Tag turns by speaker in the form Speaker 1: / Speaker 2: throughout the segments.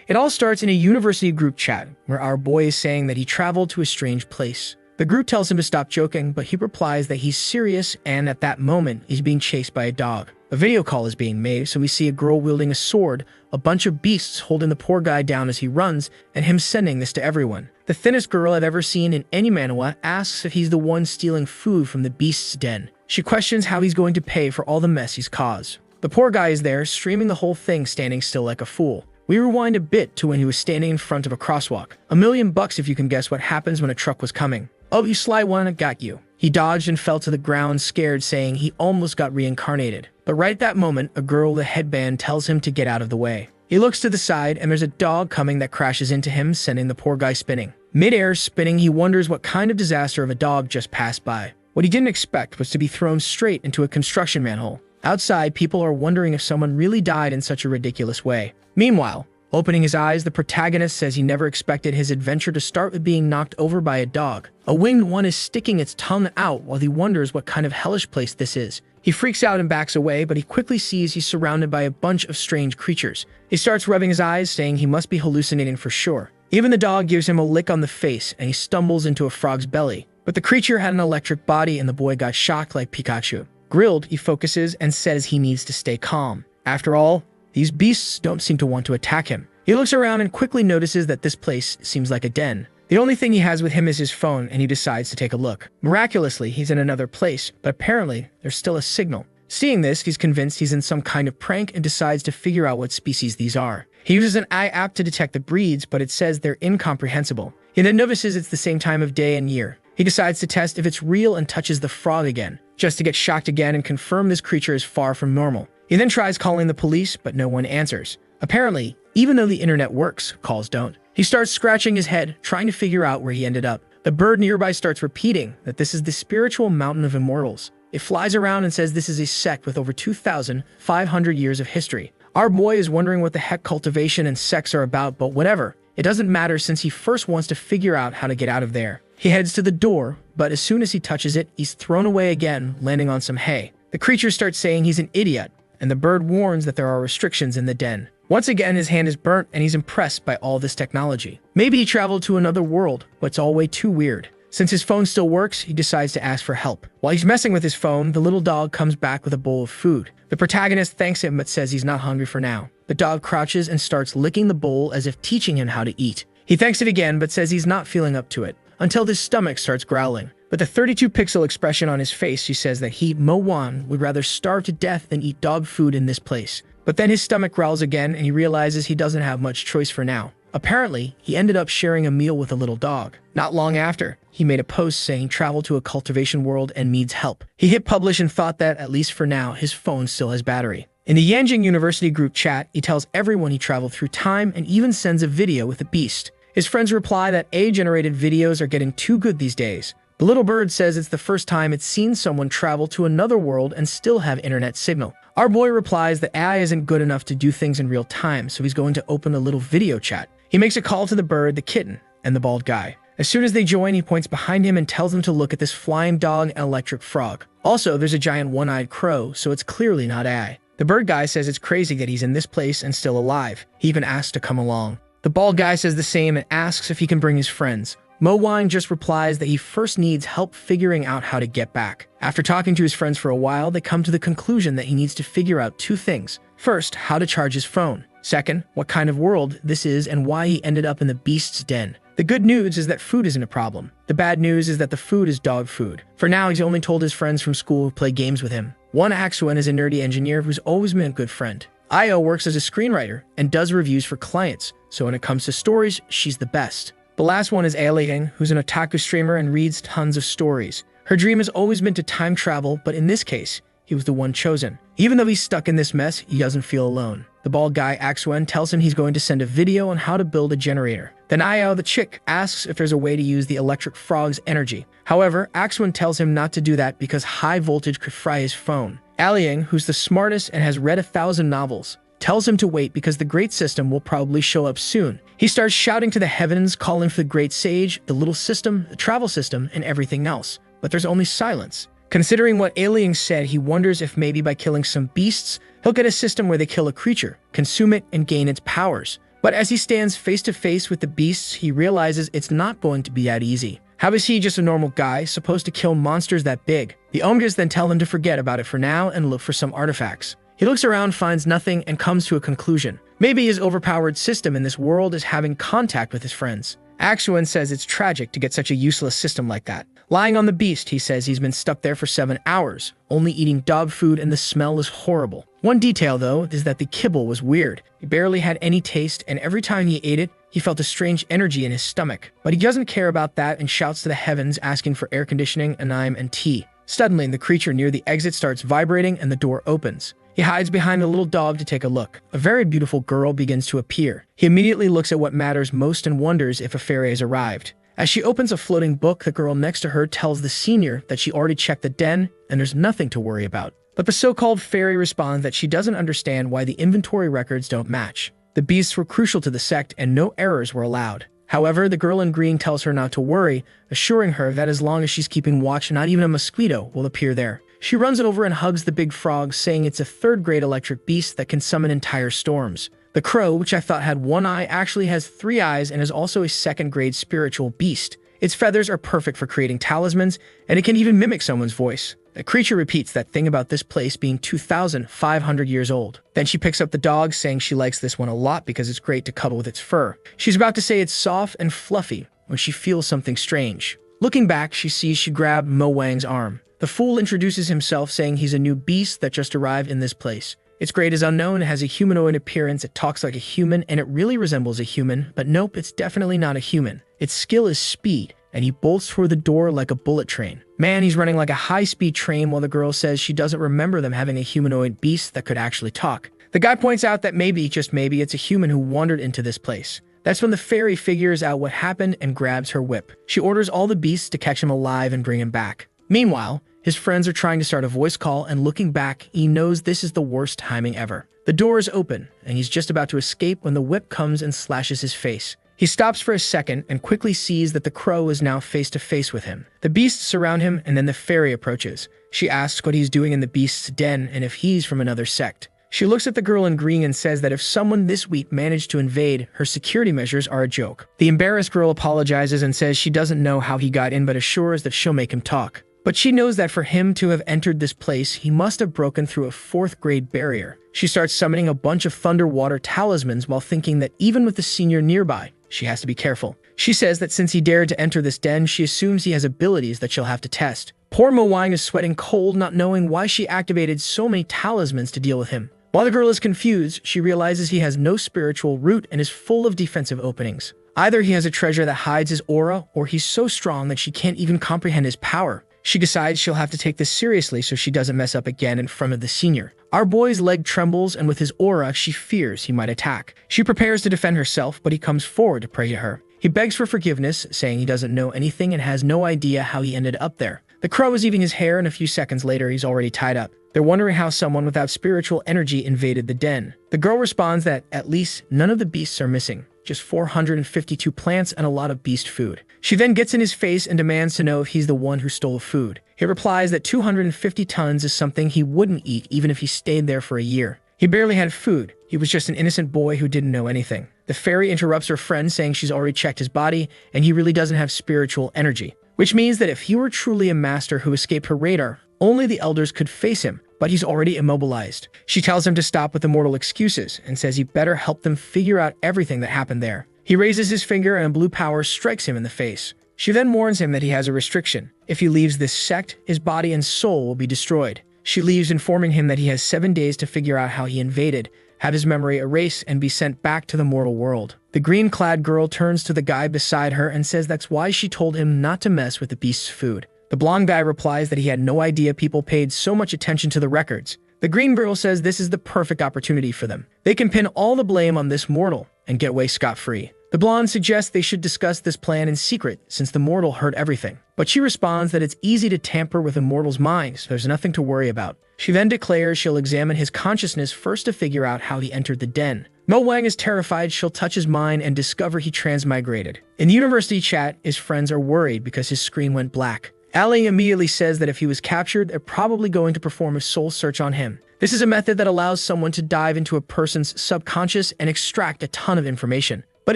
Speaker 1: It all starts in a university group chat where our boy is saying that he traveled to a strange place. The group tells him to stop joking, but he replies that he's serious, and at that moment, he's being chased by a dog. A video call is being made, so we see a girl wielding a sword, a bunch of beasts holding the poor guy down as he runs, and him sending this to everyone. The thinnest girl I've ever seen in any manhwa asks if he's the one stealing food from the beast's den. She questions how he's going to pay for all the mess he's caused. The poor guy is there, streaming the whole thing, standing still like a fool. We rewind a bit to when he was standing in front of a crosswalk. $1,000,000 if you can guess what happens when a truck was coming. Oh, you sly one, I got you. He dodged and fell to the ground, scared, saying he almost got reincarnated. But right at that moment, a girl with a headband tells him to get out of the way. He looks to the side, and there's a dog coming that crashes into him, sending the poor guy spinning. Mid-air spinning, he wonders what kind of disaster of a dog just passed by. What he didn't expect was to be thrown straight into a construction manhole. Outside, people are wondering if someone really died in such a ridiculous way. Meanwhile, opening his eyes, the protagonist says he never expected his adventure to start with being knocked over by a dog. A winged one is sticking its tongue out while he wonders what kind of hellish place this is. He freaks out and backs away, but he quickly sees he's surrounded by a bunch of strange creatures. He starts rubbing his eyes, saying he must be hallucinating for sure. Even the dog gives him a lick on the face, and he stumbles into a frog's belly. But the creature had an electric body, and the boy got shocked like Pikachu. Grilled, he focuses and says he needs to stay calm. After all, these beasts don't seem to want to attack him. He looks around and quickly notices that this place seems like a den. The only thing he has with him is his phone, and he decides to take a look. Miraculously, he's in another place, but apparently, there's still a signal. Seeing this, he's convinced he's in some kind of prank and decides to figure out what species these are. He uses an app to detect the breeds, but it says they're incomprehensible. He then notices it's the same time of day and year. He decides to test if it's real and touches the frog again, just to get shocked again and confirm this creature is far from normal. He then tries calling the police, but no one answers. Apparently, even though the internet works, calls don't. He starts scratching his head, trying to figure out where he ended up. The bird nearby starts repeating that this is the spiritual mountain of immortals. It flies around and says this is a sect with over 2,500 years of history. Our boy is wondering what the heck cultivation and sects are about, but whatever. It doesn't matter since he first wants to figure out how to get out of there. He heads to the door, but as soon as he touches it, he's thrown away again, landing on some hay. The creature starts saying he's an idiot, and the bird warns that there are restrictions in the den. Once again, his hand is burnt, and he's impressed by all this technology. Maybe he traveled to another world, but it's all way too weird. Since his phone still works, he decides to ask for help. While he's messing with his phone, the little dog comes back with a bowl of food. The protagonist thanks him but says he's not hungry for now. The dog crouches and starts licking the bowl as if teaching him how to eat. He thanks it again but says he's not feeling up to it, until his stomach starts growling. With the 32-pixel expression on his face, he says that he, Mo Wan, would rather starve to death than eat dog food in this place. But then his stomach growls again and he realizes he doesn't have much choice for now. Apparently, he ended up sharing a meal with a little dog. Not long after, he made a post saying travel to a cultivation world and needs help. He hit publish and thought that, at least for now, his phone still has battery. In the Yanjing University group chat, he tells everyone he traveled through time and even sends a video with a beast. His friends reply that AI-generated videos are getting too good these days. The little bird says it's the first time it's seen someone travel to another world and still have internet signal. Our boy replies that AI isn't good enough to do things in real time, so he's going to open a little video chat. He makes a call to the bird, the kitten, and the bald guy. As soon as they join, he points behind him and tells them to look at this flying dog and electric frog. Also, there's a giant one-eyed crow, so it's clearly not AI. The bird guy says it's crazy that he's in this place and still alive. He even asks to come along. The bald guy says the same and asks if he can bring his friends. Mo Wine just replies that he first needs help figuring out how to get back. After talking to his friends for a while, they come to the conclusion that he needs to figure out two things. First, how to charge his phone. Second, what kind of world this is and why he ended up in the beast's den. The good news is that food isn't a problem. The bad news is that the food is dog food. For now, he's only told his friends from school who play games with him. One Axuan is a nerdy engineer who's always been a good friend. Io works as a screenwriter and does reviews for clients, so when it comes to stories, she's the best. The last one is Aileyang, who's an otaku streamer and reads tons of stories. Her dream has always been to time travel, but in this case, he was the one chosen. Even though he's stuck in this mess, he doesn't feel alone. The bald guy, Axuen, tells him he's going to send a video on how to build a generator. Then Io, the chick, asks if there's a way to use the electric frog's energy. However, Axuen tells him not to do that because high voltage could fry his phone. Aileyang, who's the smartest and has read 1,000 novels, tells him to wait because the Great System will probably show up soon. He starts shouting to the heavens, calling for the Great Sage, the little system, the travel system, and everything else. But there's only silence. Considering what Aileyang said, he wonders if maybe by killing some beasts, he'll get a system where they kill a creature, consume it, and gain its powers. But as he stands face to face with the beasts, he realizes it's not going to be that easy. How is he, just a normal guy, supposed to kill monsters that big? The Omgas then tell him to forget about it for now and look for some artifacts. He looks around, finds nothing, and comes to a conclusion. Maybe his overpowered system in this world is having contact with his friends. ActionToon says it's tragic to get such a useless system like that. Lying on the beast, he says he's been stuck there for 7 hours, only eating dog food, and the smell is horrible. One detail, though, is that the kibble was weird. He barely had any taste, and every time he ate it, he felt a strange energy in his stomach. But he doesn't care about that and shouts to the heavens, asking for air conditioning, anime, and tea. Suddenly, the creature near the exit starts vibrating and the door opens. He hides behind a little dog to take a look. A very beautiful girl begins to appear. He immediately looks at what matters most and wonders if a fairy has arrived. As she opens a floating book, the girl next to her tells the senior that she already checked the den and there's nothing to worry about. But the so-called fairy responds that she doesn't understand why the inventory records don't match. The beasts were crucial to the sect and no errors were allowed. However, the girl in green tells her not to worry, assuring her that as long as she's keeping watch, not even a mosquito will appear there. She runs over and hugs the big frog, saying it's a 3rd-grade electric beast that can summon entire storms. The crow, which I thought had 1 eye, actually has 3 eyes and is also a 2nd-grade spiritual beast. Its feathers are perfect for creating talismans, and it can even mimic someone's voice. The creature repeats that thing about this place being 2,500 years old. Then she picks up the dog, saying she likes this one a lot because it's great to cuddle with its fur. She's about to say it's soft and fluffy when she feels something strange. Looking back, she sees she grabbed Mo Wang's arm. The fool introduces himself, saying he's a new beast that just arrived in this place. Its grade is unknown, it has a humanoid appearance, it talks like a human, and it really resembles a human, but nope, it's definitely not a human. Its skill is speed, and he bolts toward the door like a bullet train. Man, he's running like a high-speed train, while the girl says she doesn't remember them having a humanoid beast that could actually talk. The guy points out that maybe, just maybe, it's a human who wandered into this place. That's when the fairy figures out what happened and grabs her whip. She orders all the beasts to catch him alive and bring him back. Meanwhile, his friends are trying to start a voice call, and looking back, he knows this is the worst timing ever. The door is open, and he's just about to escape when the whip comes and slashes his face. He stops for a second and quickly sees that the crow is now face to face with him. The beasts surround him, and then the fairy approaches. She asks what he's doing in the beast's den and if he's from another sect. She looks at the girl in green and says that if someone this week managed to invade, her security measures are a joke. The embarrassed girl apologizes and says she doesn't know how he got in, but assures that she'll make him talk. But she knows that for him to have entered this place, he must have broken through a 4th-grade barrier. She starts summoning a bunch of thunderwater talismans while thinking that even with the senior nearby, she has to be careful. She says that since he dared to enter this den, she assumes he has abilities that she'll have to test. Poor Mo Wang is sweating cold, not knowing why she activated so many talismans to deal with him. While the girl is confused, she realizes he has no spiritual root and is full of defensive openings. Either he has a treasure that hides his aura, or he's so strong that she can't even comprehend his power. She decides she'll have to take this seriously so she doesn't mess up again in front of the senior. Our boy's leg trembles, and with his aura, she fears he might attack. She prepares to defend herself, but he comes forward to pray to her. He begs for forgiveness, saying he doesn't know anything and has no idea how he ended up there. The crow is eating his hair, and a few seconds later, he's already tied up. They're wondering how someone without spiritual energy invaded the den. The girl responds that at least none of the beasts are missing, just 452 plants and a lot of beast food. She then gets in his face and demands to know if he's the one who stole food. He replies that 250 tons is something he wouldn't eat even if he stayed there for a year. He barely had food. He was just an innocent boy who didn't know anything. The fairy interrupts her friend, saying she's already checked his body and he really doesn't have spiritual energy, which means that if he were truly a master who escaped her radar, only the elders could face him, but he's already immobilized. She tells him to stop with immortal excuses and says he better help them figure out everything that happened there. He raises his finger and blue power strikes him in the face. She then warns him that he has a restriction. If he leaves this sect, his body and soul will be destroyed. She leaves, informing him that he has 7 days to figure out how he invaded, have his memory erased, and be sent back to the mortal world. The green-clad girl turns to the guy beside her and says that's why she told him not to mess with the beast's food. The blonde guy replies that he had no idea people paid so much attention to the records. The green girl says this is the perfect opportunity for them. They can pin all the blame on this mortal and get away scot-free. The blonde suggests they should discuss this plan in secret since the mortal heard everything. But she responds that it's easy to tamper with a mortal's mind, so there's nothing to worry about. She then declares she'll examine his consciousness first to figure out how he entered the den. Mo Wang is terrified she'll touch his mind and discover he transmigrated. In the university chat, his friends are worried because his screen went black. Ali immediately says that if he was captured, they're probably going to perform a soul search on him. This is a method that allows someone to dive into a person's subconscious and extract a ton of information. But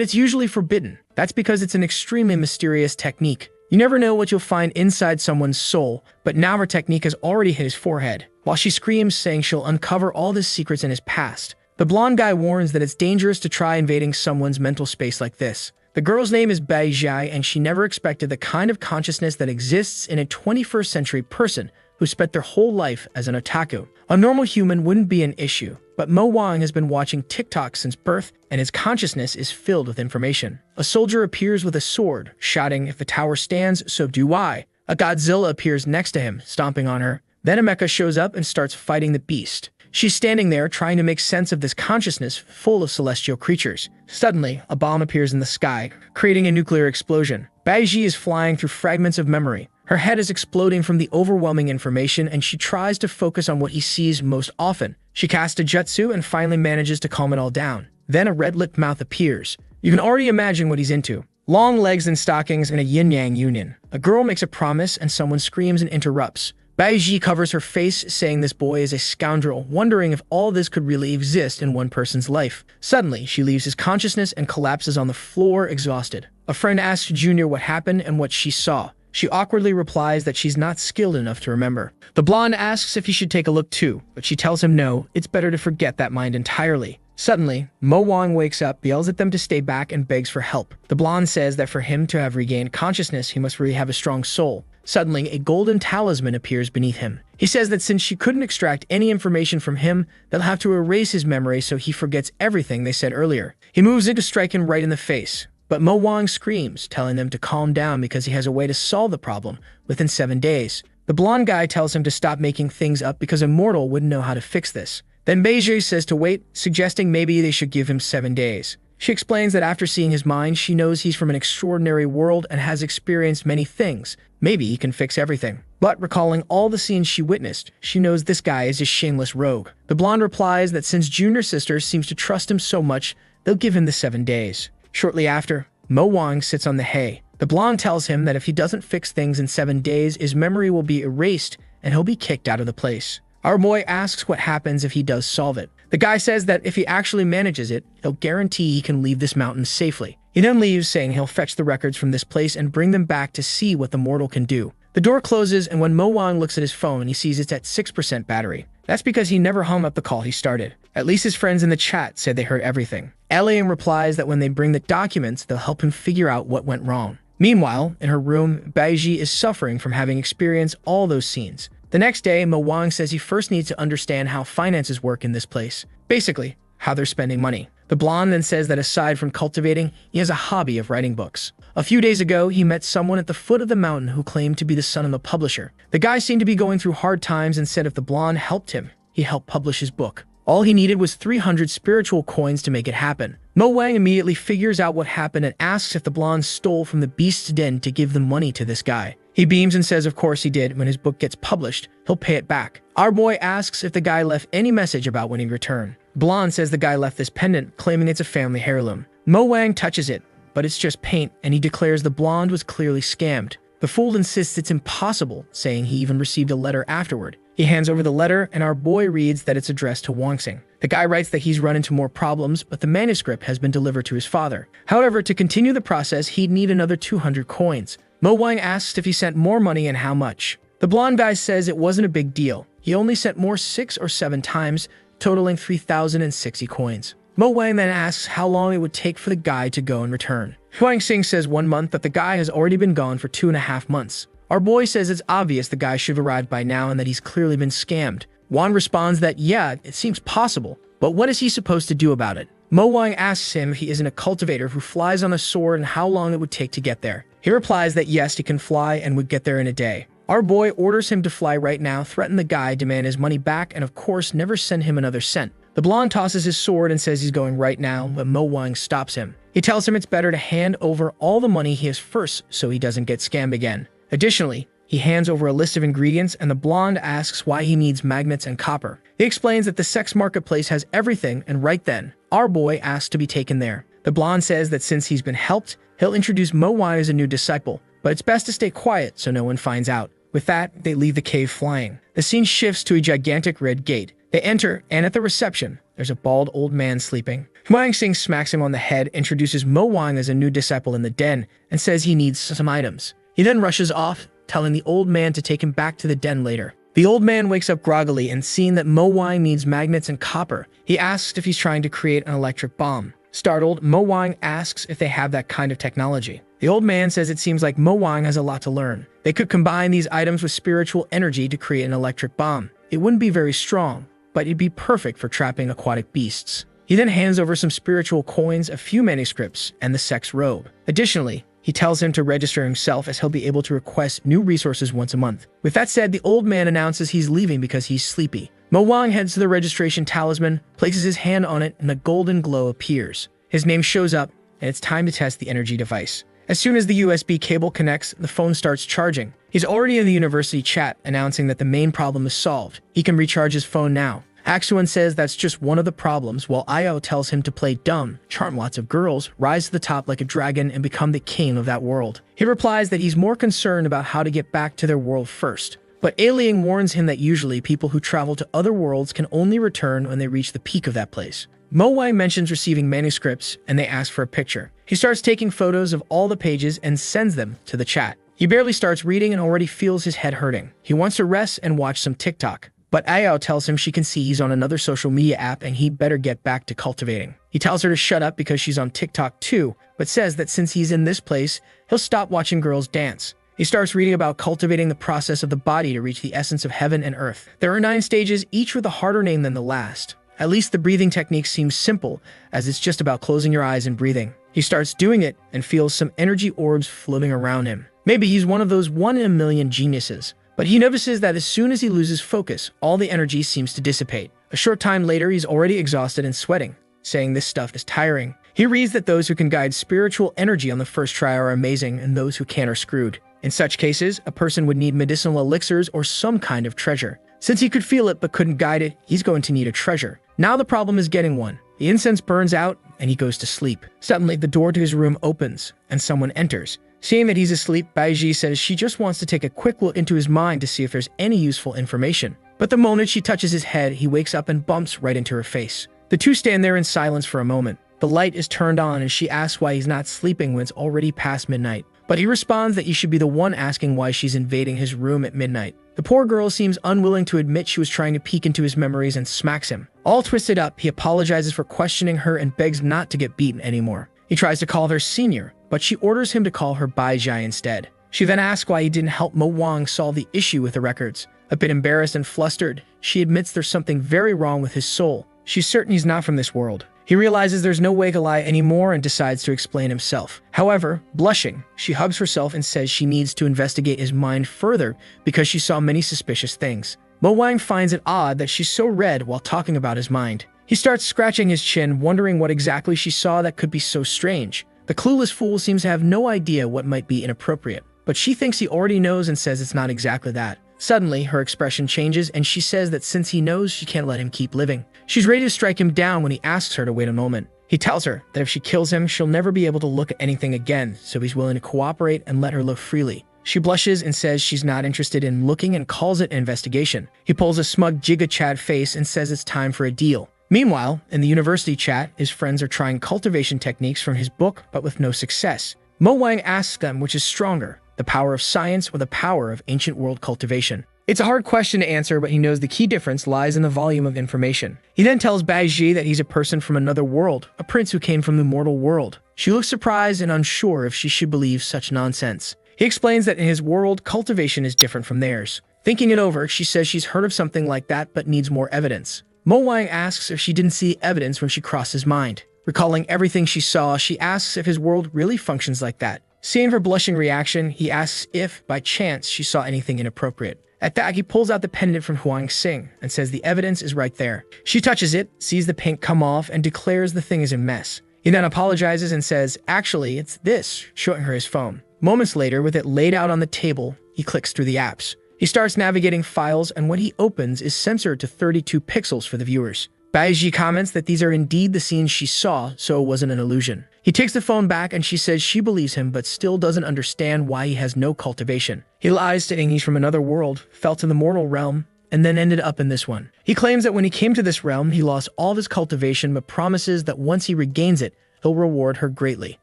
Speaker 1: it's usually forbidden. That's because it's an extremely mysterious technique. You never know what you'll find inside someone's soul, but now her technique has already hit his forehead, while she screams, saying she'll uncover all the secrets in his past. The blonde guy warns that it's dangerous to try invading someone's mental space like this. The girl's name is Baijai, and she never expected the kind of consciousness that exists in a 21st century person who spent their whole life as an otaku. A normal human wouldn't be an issue, but Mo Wang has been watching TikTok since birth, and his consciousness is filled with information. A soldier appears with a sword, shouting, "If the tower stands, so do I." A Godzilla appears next to him, stomping on her. Then a mecha shows up and starts fighting the beast. She's standing there trying to make sense of this consciousness full of celestial creatures. Suddenly, a bomb appears in the sky, creating a nuclear explosion. Baiji is flying through fragments of memory. Her head is exploding from the overwhelming information, and she tries to focus on what he sees most often. She casts a jutsu and finally manages to calm it all down. Then a red-lipped mouth appears. You can already imagine what he's into. Long legs and stockings and a yin-yang union. A girl makes a promise and someone screams and interrupts. Baiji covers her face, saying this boy is a scoundrel, wondering if all this could really exist in one person's life. Suddenly, she leaves his consciousness and collapses on the floor, exhausted. A friend asks Junior what happened and what she saw. She awkwardly replies that she's not skilled enough to remember. The blonde asks if he should take a look too, but she tells him no, it's better to forget that mind entirely. Suddenly, Mo Wang wakes up, yells at them to stay back, and begs for help. The blonde says that for him to have regained consciousness, he must really have a strong soul. Suddenly, a golden talisman appears beneath him. He says that since she couldn't extract any information from him, they'll have to erase his memory so he forgets everything they said earlier. He moves in to strike him right in the face. But Mo Wang screams, telling them to calm down because he has a way to solve the problem within 7 days. The blonde guy tells him to stop making things up because a mortal wouldn't know how to fix this. Then Beijing says to wait, suggesting maybe they should give him 7 days. She explains that after seeing his mind, she knows he's from an extraordinary world and has experienced many things. Maybe he can fix everything. But recalling all the scenes she witnessed, she knows this guy is a shameless rogue. The blonde replies that since Junior Sister seems to trust him so much, they'll give him the 7 days. Shortly after, Mo Wang sits on the hay. The blonde tells him that if he doesn't fix things in 7 days, his memory will be erased and he'll be kicked out of the place. Our boy asks what happens if he does solve it. The guy says that if he actually manages it, he'll guarantee he can leave this mountain safely. He then leaves, saying he'll fetch the records from this place and bring them back to see what the mortal can do. The door closes, and when Mo Wang looks at his phone, he sees it's at 6% battery. That's because he never hung up the call he started. At least his friends in the chat said they heard everything. Elian replies that when they bring the documents, they'll help him figure out what went wrong. Meanwhile, in her room, Baiji is suffering from having experienced all those scenes. The next day, Mo Wang says he first needs to understand how finances work in this place. Basically, how they're spending money. The blonde then says that aside from cultivating, he has a hobby of writing books. A few days ago, he met someone at the foot of the mountain who claimed to be the son of a publisher. The guy seemed to be going through hard times and said if the blonde helped him, he helped publish his book. All he needed was 300 spiritual coins to make it happen. Mo Wang immediately figures out what happened and asks if the blonde stole from the beast's den to give the money to this guy. He beams and says of course he did. When his book gets published, he'll pay it back. Our boy asks if the guy left any message about when he returned. Blonde says the guy left this pendant, claiming it's a family heirloom. Mo Wang touches it, but it's just paint, and he declares the blonde was clearly scammed. The fool insists it's impossible, saying he even received a letter afterward. He hands over the letter, and our boy reads that it's addressed to Wangsing. The guy writes that he's run into more problems, but the manuscript has been delivered to his father. However, to continue the process, he'd need another 200 coins. Mo Wang asks if he sent more money and how much. The blonde guy says it wasn't a big deal. He only sent more 6 or 7 times, totaling 3,060 coins. Mo Wang then asks how long it would take for the guy to go and return. Huang Xing says 1 month, but the guy has already been gone for 2.5 months. Our boy says it's obvious the guy should have arrived by now and that he's clearly been scammed. Wan responds that yeah, it seems possible, but what is he supposed to do about it? Mo Wang asks him if he isn't a cultivator who flies on a sword and how long it would take to get there. He replies that yes, he can fly and would get there in a day. Our boy orders him to fly right now, threaten the guy, demand his money back, and of course never send him another cent. The blonde tosses his sword and says he's going right now, but Mo Wang stops him. He tells him it's better to hand over all the money he has first so he doesn't get scammed again. Additionally, he hands over a list of ingredients, and the blonde asks why he needs magnets and copper. He explains that the sex marketplace has everything, and right then, our boy asks to be taken there. The blonde says that since he's been helped, he'll introduce Mo Wang as a new disciple, but it's best to stay quiet so no one finds out. With that, they leave the cave flying. The scene shifts to a gigantic red gate. They enter, and at the reception, there's a bald old man sleeping. Huang Xing smacks him on the head, introduces Mo Wang as a new disciple in the den, and says he needs some items. He then rushes off, telling the old man to take him back to the den later. The old man wakes up groggily, and seeing that Mo Wang needs magnets and copper, he asks if he's trying to create an electric bomb. Startled, Mo Wang asks if they have that kind of technology. The old man says it seems like Mo Wang has a lot to learn. They could combine these items with spiritual energy to create an electric bomb. It wouldn't be very strong, but it'd be perfect for trapping aquatic beasts. He then hands over some spiritual coins, a few manuscripts, and the sex robe. Additionally, he tells him to register himself as he'll be able to request new resources once a month. With that said, the old man announces he's leaving because he's sleepy. Mo Wang heads to the registration talisman, places his hand on it, and a golden glow appears. His name shows up, and it's time to test the energy device. As soon as the USB cable connects, the phone starts charging. He's already in the university chat, announcing that the main problem is solved. He can recharge his phone now. ActionToon says that's just one of the problems, while Io tells him to play dumb, charm lots of girls, rise to the top like a dragon, and become the king of that world. He replies that he's more concerned about how to get back to their world first. But Alien warns him that usually people who travel to other worlds can only return when they reach the peak of that place. Mo Wang mentions receiving manuscripts, and they ask for a picture. He starts taking photos of all the pages and sends them to the chat. He barely starts reading and already feels his head hurting. He wants to rest and watch some TikTok. But Ao tells him she can see he's on another social media app and he'd better get back to cultivating. He tells her to shut up because she's on TikTok too, but says that since he's in this place, he'll stop watching girls dance. He starts reading about cultivating the process of the body to reach the essence of heaven and earth. There are 9 stages, each with a harder name than the last. At least the breathing technique seems simple, as it's just about closing your eyes and breathing. He starts doing it and feels some energy orbs floating around him. Maybe he's one of those 1 in a million geniuses. But he notices that as soon as he loses focus, all the energy seems to dissipate. A short time later, he's already exhausted and sweating, saying this stuff is tiring. He reads that those who can guide spiritual energy on the first try are amazing, and those who can't are screwed. In such cases, a person would need medicinal elixirs or some kind of treasure. Since he could feel it but couldn't guide it, he's going to need a treasure. Now the problem is getting one. The incense burns out, and he goes to sleep. Suddenly, the door to his room opens, and someone enters. Seeing that he's asleep, Baiji says she just wants to take a quick look into his mind to see if there's any useful information. But the moment she touches his head, he wakes up and bumps right into her face. The two stand there in silence for a moment. The light is turned on and she asks why he's not sleeping when it's already past midnight. But he responds that he should be the one asking why she's invading his room at midnight. The poor girl seems unwilling to admit she was trying to peek into his memories and smacks him. All twisted up, he apologizes for questioning her and begs not to get beaten anymore. He tries to call her senior, but she orders him to call her Baijai instead. She then asks why he didn't help Mo Wang solve the issue with the records. A bit embarrassed and flustered, she admits there's something very wrong with his soul. She's certain he's not from this world. He realizes there's no way to lie anymore and decides to explain himself. However, blushing, she hugs herself and says she needs to investigate his mind further because she saw many suspicious things. Mo Wang finds it odd that she's so red while talking about his mind. He starts scratching his chin, wondering what exactly she saw that could be so strange. The clueless fool seems to have no idea what might be inappropriate, but she thinks he already knows and says it's not exactly that. Suddenly, her expression changes and she says that since he knows, she can't let him keep living. She's ready to strike him down when he asks her to wait a moment. He tells her that if she kills him, she'll never be able to look at anything again, so he's willing to cooperate and let her look freely. She blushes and says she's not interested in looking and calls it an investigation. He pulls a smug Giga Chad face and says it's time for a deal. Meanwhile, in the university chat, his friends are trying cultivation techniques from his book, but with no success. Mo Wang asks them which is stronger, the power of science or the power of ancient world cultivation. It's a hard question to answer, but he knows the key difference lies in the volume of information. He then tells Baiji that he's a person from another world, a prince who came from the mortal world. She looks surprised and unsure if she should believe such nonsense. He explains that in his world, cultivation is different from theirs. Thinking it over, she says she's heard of something like that but needs more evidence. Mo Wang asks if she didn't see evidence when she crossed his mind. Recalling everything she saw, she asks if his world really functions like that. Seeing her blushing reaction, he asks if, by chance, she saw anything inappropriate. At that, he pulls out the pendant from Huang Xing and says the evidence is right there. She touches it, sees the paint come off, and declares the thing is a mess. He then apologizes and says, actually, it's this, showing her his phone. Moments later, with it laid out on the table, he clicks through the apps. He starts navigating files, and what he opens is censored to 32 pixels for the viewers. Baiji comments that these are indeed the scenes she saw, so it wasn't an illusion. He takes the phone back and she says she believes him but still doesn't understand why he has no cultivation. He lies, stating he's from another world, fell to the mortal realm, and then ended up in this one. He claims that when he came to this realm, he lost all of his cultivation, but promises that once he regains it, he'll reward her greatly.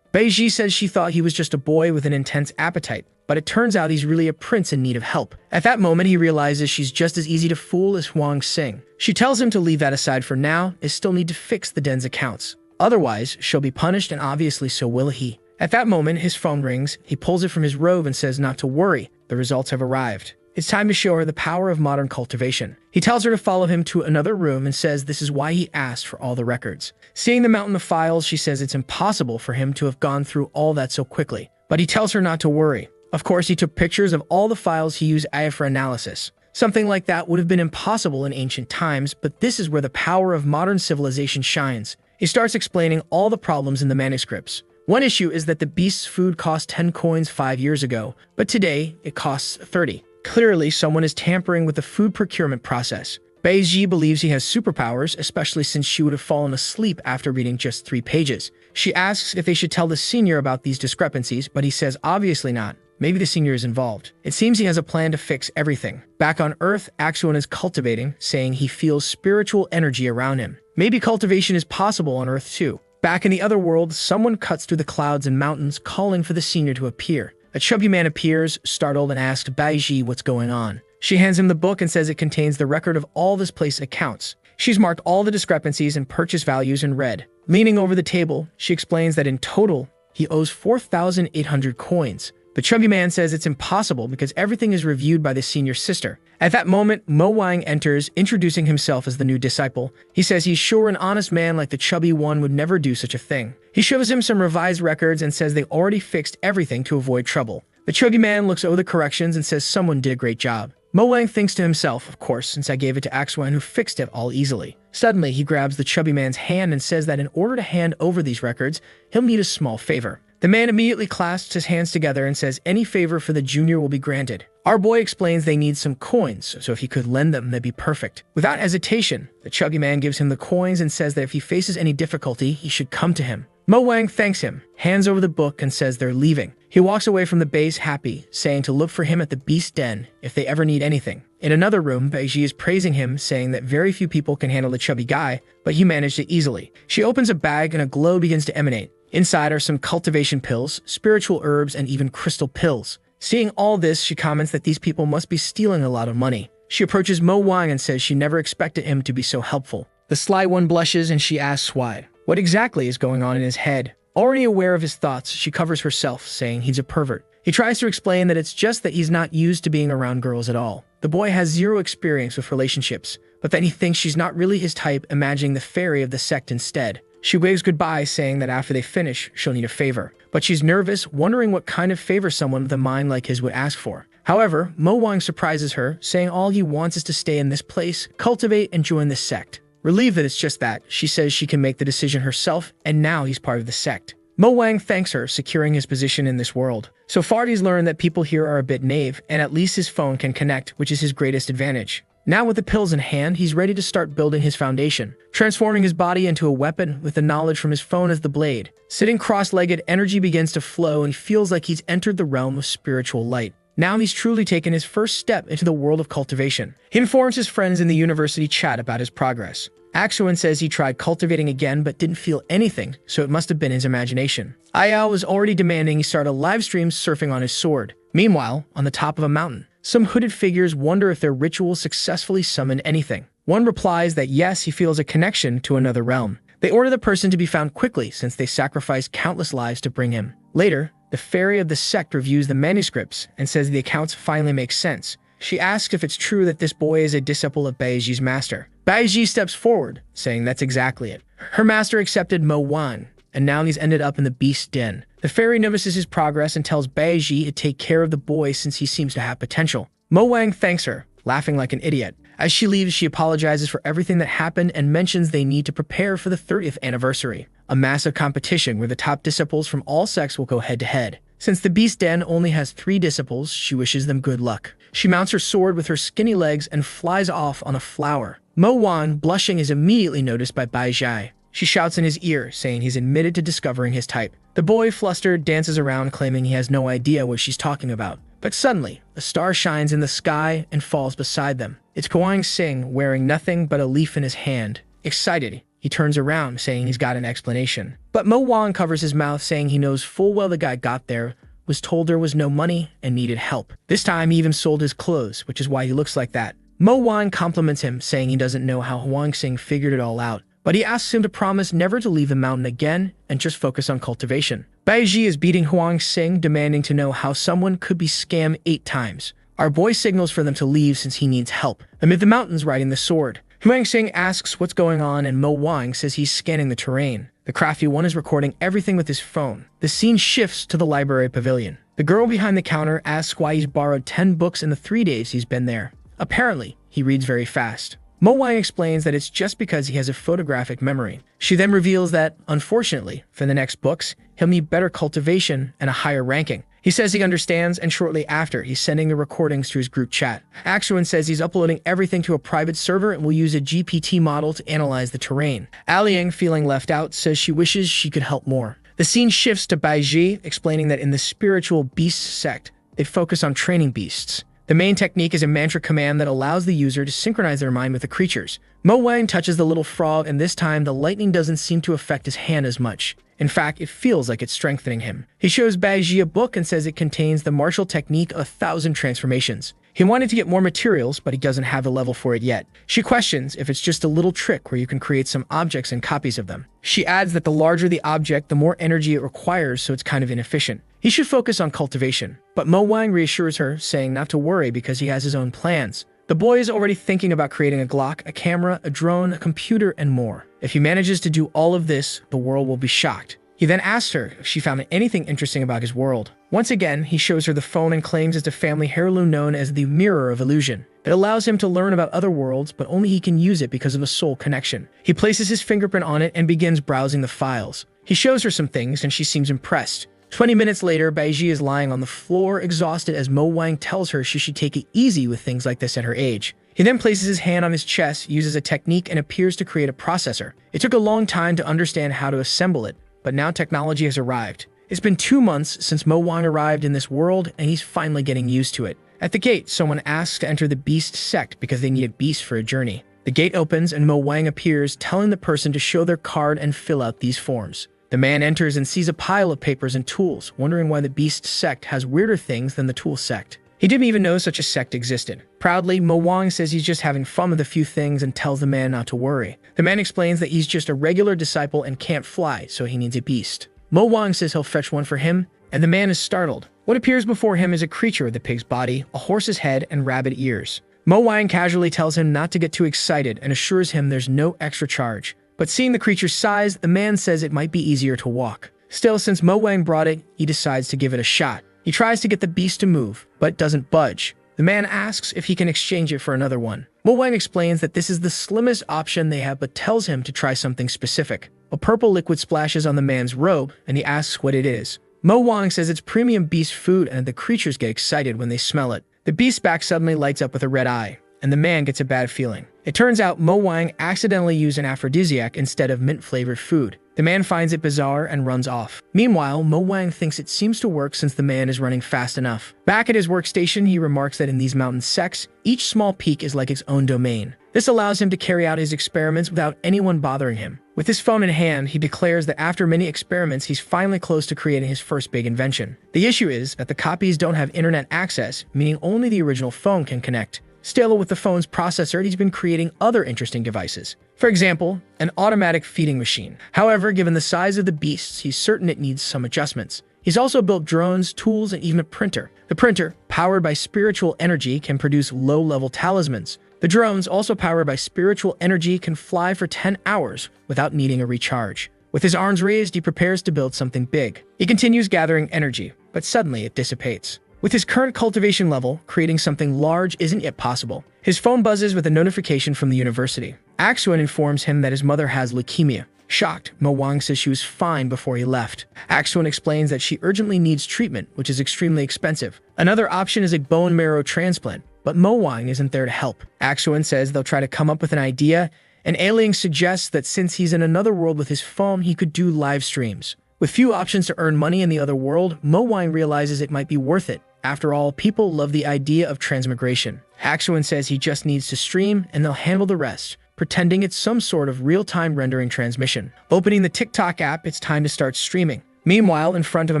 Speaker 1: Beiji says she thought he was just a boy with an intense appetite, but it turns out he's really a prince in need of help. At that moment, he realizes she's just as easy to fool as Huang Xing. She tells him to leave that aside for now, as still need to fix the den's accounts. Otherwise, she'll be punished, and obviously so will he. At that moment, his phone rings. He pulls it from his robe and says not to worry, the results have arrived. It's time to show her the power of modern cultivation. He tells her to follow him to another room and says this is why he asked for all the records. Seeing the mountain of files, she says it's impossible for him to have gone through all that so quickly. But he tells her not to worry. Of course, he took pictures of all the files he used AI for analysis. Something like that would have been impossible in ancient times, but this is where the power of modern civilization shines. He starts explaining all the problems in the manuscripts. One issue is that the beast's food cost 10 coins 5 years ago, but today it costs 30. Clearly, someone is tampering with the food procurement process. Beiji believes he has superpowers, especially since she would have fallen asleep after reading just 3 pages. She asks if they should tell the senior about these discrepancies, but he says obviously not. Maybe the senior is involved. It seems he has a plan to fix everything. Back on Earth, ActionToon is cultivating, saying he feels spiritual energy around him. Maybe cultivation is possible on Earth too. Back in the other world, someone cuts through the clouds and mountains, calling for the senior to appear. A chubby man appears, startled, and asks Beiji what's going on. She hands him the book and says it contains the record of all this place accounts. She's marked all the discrepancies and purchase values in red. Leaning over the table, she explains that in total, he owes 4,800 coins. The chubby man says it's impossible because everything is reviewed by the senior sister. At that moment, Mo Wang enters, introducing himself as the new disciple. He says he's sure an honest man like the chubby one would never do such a thing. He shows him some revised records and says they already fixed everything to avoid trouble. The chubby man looks over the corrections and says someone did a great job. Mo Wang thinks to himself, of course, since I gave it to Axwan who fixed it all easily. Suddenly, he grabs the chubby man's hand and says that in order to hand over these records, he'll need a small favor. The man immediately clasps his hands together and says any favor for the junior will be granted. Our boy explains they need some coins, so if he could lend them, that'd be perfect. Without hesitation, the chubby man gives him the coins and says that if he faces any difficulty, he should come to him. Mo Wang thanks him, hands over the book, and says they're leaving. He walks away from the base happy, saying to look for him at the beast den if they ever need anything. In another room, Beiji is praising him, saying that very few people can handle the chubby guy, but he managed it easily. She opens a bag and a glow begins to emanate. Inside are some cultivation pills, spiritual herbs, and even crystal pills. Seeing all this, she comments that these people must be stealing a lot of money. She approaches Mo Wang and says she never expected him to be so helpful. The sly one blushes and she asks why. What exactly is going on in his head? Already aware of his thoughts, she covers herself, saying he's a pervert. He tries to explain that it's just that he's not used to being around girls at all. The boy has zero experience with relationships, but then he thinks she's not really his type, imagining the fairy of the sect instead. She waves goodbye, saying that after they finish, she'll need a favor. But she's nervous, wondering what kind of favor someone with a mind like his would ask for. However, Mo Wang surprises her, saying all he wants is to stay in this place, cultivate, and join the sect. Relieved that it's just that, she says she can make the decision herself, and now he's part of the sect. Mo Wang thanks her, securing his position in this world. So far, he's learned that people here are a bit naive, and at least his phone can connect, which is his greatest advantage. Now with the pills in hand, he's ready to start building his foundation, transforming his body into a weapon with the knowledge from his phone as the blade. Sitting cross-legged, energy begins to flow and he feels like he's entered the realm of spiritual light. Now he's truly taken his first step into the world of cultivation. He informs his friends in the university chat about his progress. Axwan says he tried cultivating again but didn't feel anything, so it must have been his imagination. Ayao was already demanding he start a live stream surfing on his sword. Meanwhile, on the top of a mountain, some hooded figures wonder if their rituals successfully summon anything. One replies that yes, he feels a connection to another realm. They order the person to be found quickly since they sacrificed countless lives to bring him. Later, the fairy of the sect reviews the manuscripts and says the accounts finally make sense. She asks if it's true that this boy is a disciple of Baiji's master. Baiji steps forward, saying that's exactly it. Her master accepted Mo Wan, and now he's ended up in the beast den. The fairy notices his progress and tells Beiji to take care of the boy since he seems to have potential. Mo Wang thanks her, laughing like an idiot. As she leaves, she apologizes for everything that happened and mentions they need to prepare for the 30th anniversary, a massive competition where the top disciples from all sects will go head-to-head. Since the beast den only has 3 disciples, she wishes them good luck. She mounts her sword with her skinny legs and flies off on a flower. Mo Wan, blushing, is immediately noticed by Bai Zhai. She shouts in his ear, saying he's admitted to discovering his type. The boy, flustered, dances around, claiming he has no idea what she's talking about. But suddenly, a star shines in the sky and falls beside them. It's Hwang Sing wearing nothing but a leaf in his hand. Excited, he turns around, saying he's got an explanation. But Mo Wang covers his mouth, saying he knows full well the guy got there, was told there was no money, and needed help. This time he even sold his clothes, which is why he looks like that. Mo Wang compliments him, saying he doesn't know how Hwang Sing figured it all out, but he asks him to promise never to leave the mountain again and just focus on cultivation. Baiji is beating Hwang Sing, demanding to know how someone could be scammed 8 times. Our boy signals for them to leave since he needs help. Amid the mountains riding the sword, Hwang Sing asks what's going on, and Mo Wang says he's scanning the terrain. The crafty one is recording everything with his phone. The scene shifts to the library pavilion. The girl behind the counter asks why he's borrowed 10 books in the 3 days he's been there. Apparently, he reads very fast. Mo Wang explains that it's just because he has a photographic memory. She then reveals that, unfortunately, for the next books, he'll need better cultivation and a higher ranking. He says he understands, and shortly after, he's sending the recordings to his group chat. ActionToon says he's uploading everything to a private server and will use a GPT model to analyze the terrain. Aliang, feeling left out, says she wishes she could help more. The scene shifts to Baiji, explaining that in the spiritual beast sect, they focus on training beasts. The main technique is a mantra command that allows the user to synchronize their mind with the creatures. Mo Wang touches the little frog, and this time the lightning doesn't seem to affect his hand as much. In fact, it feels like it's strengthening him. He shows Baiji a book and says it contains the martial technique 1,000 transformations. He wanted to get more materials, but he doesn't have the level for it yet. She questions if it's just a little trick where you can create some objects and copies of them. She adds that the larger the object, the more energy it requires, so it's kind of inefficient. He should focus on cultivation. But Mo Wang reassures her, saying not to worry because he has his own plans. The boy is already thinking about creating a Glock, a camera, a drone, a computer, and more. If he manages to do all of this, the world will be shocked. He then asks her if she found anything interesting about his world. Once again, he shows her the phone and claims it's a family heirloom known as the Mirror of Illusion. It allows him to learn about other worlds, but only he can use it because of a soul connection. He places his fingerprint on it and begins browsing the files. He shows her some things and she seems impressed. 20 minutes later, Baiji is lying on the floor, exhausted, as Mo Wang tells her she should take it easy with things like this at her age. He then places his hand on his chest, uses a technique, and appears to create a processor. It took a long time to understand how to assemble it, but now technology has arrived. It's been 2 months since Mo Wang arrived in this world, and he's finally getting used to it. At the gate, someone asks to enter the beast sect because they need a beast for a journey. The gate opens and Mo Wang appears, telling the person to show their card and fill out these forms. The man enters and sees a pile of papers and tools, wondering why the beast sect has weirder things than the tool sect. He didn't even know such a sect existed. Proudly, Mo Wang says he's just having fun with a few things and tells the man not to worry. The man explains that he's just a regular disciple and can't fly, so he needs a beast. Mo Wang says he'll fetch one for him, and the man is startled. What appears before him is a creature with a pig's body, a horse's head, and rabbit ears. Mo Wang casually tells him not to get too excited and assures him there's no extra charge. But seeing the creature's size, the man says it might be easier to walk. Still, since Mo Wang brought it, he decides to give it a shot. He tries to get the beast to move, but doesn't budge. The man asks if he can exchange it for another one. Mo Wang explains that this is the slimmest option they have, but tells him to try something specific. A purple liquid splashes on the man's robe, and he asks what it is. Mo Wang says it's premium beast food, and the creatures get excited when they smell it. The beast's back suddenly lights up with a red eye, and the man gets a bad feeling. It turns out Mo Wang accidentally used an aphrodisiac instead of mint-flavored food. The man finds it bizarre and runs off. Meanwhile, Mo Wang thinks it seems to work since the man is running fast enough. Back at his workstation, he remarks that in these mountain sects, each small peak is like its own domain. This allows him to carry out his experiments without anyone bothering him. With his phone in hand, he declares that after many experiments, he's finally close to creating his first big invention. The issue is that the copies don't have internet access, meaning only the original phone can connect. Still, with the phone's processor, he's been creating other interesting devices. For example, an automatic feeding machine. However, given the size of the beasts, he's certain it needs some adjustments. He's also built drones, tools, and even a printer. The printer, powered by spiritual energy, can produce low-level talismans. The drones, also powered by spiritual energy, can fly for 10 hours without needing a recharge. With his arms raised, he prepares to build something big. He continues gathering energy, but suddenly it dissipates. With his current cultivation level, creating something large isn't yet possible. His phone buzzes with a notification from the university. ActionToon informs him that his mother has leukemia. Shocked, Mo Wang says she was fine before he left. ActionToon explains that she urgently needs treatment, which is extremely expensive. Another option is a bone marrow transplant, but Mo Wang isn't there to help. ActionToon says they'll try to come up with an idea, and Ailing suggests that since he's in another world with his phone, he could do live streams. With few options to earn money in the other world, Mo Wang realizes it might be worth it. After all, people love the idea of transmigration. ActionToon says he just needs to stream and they'll handle the rest, pretending it's some sort of real-time rendering transmission. Opening the TikTok app, it's time to start streaming. Meanwhile, in front of a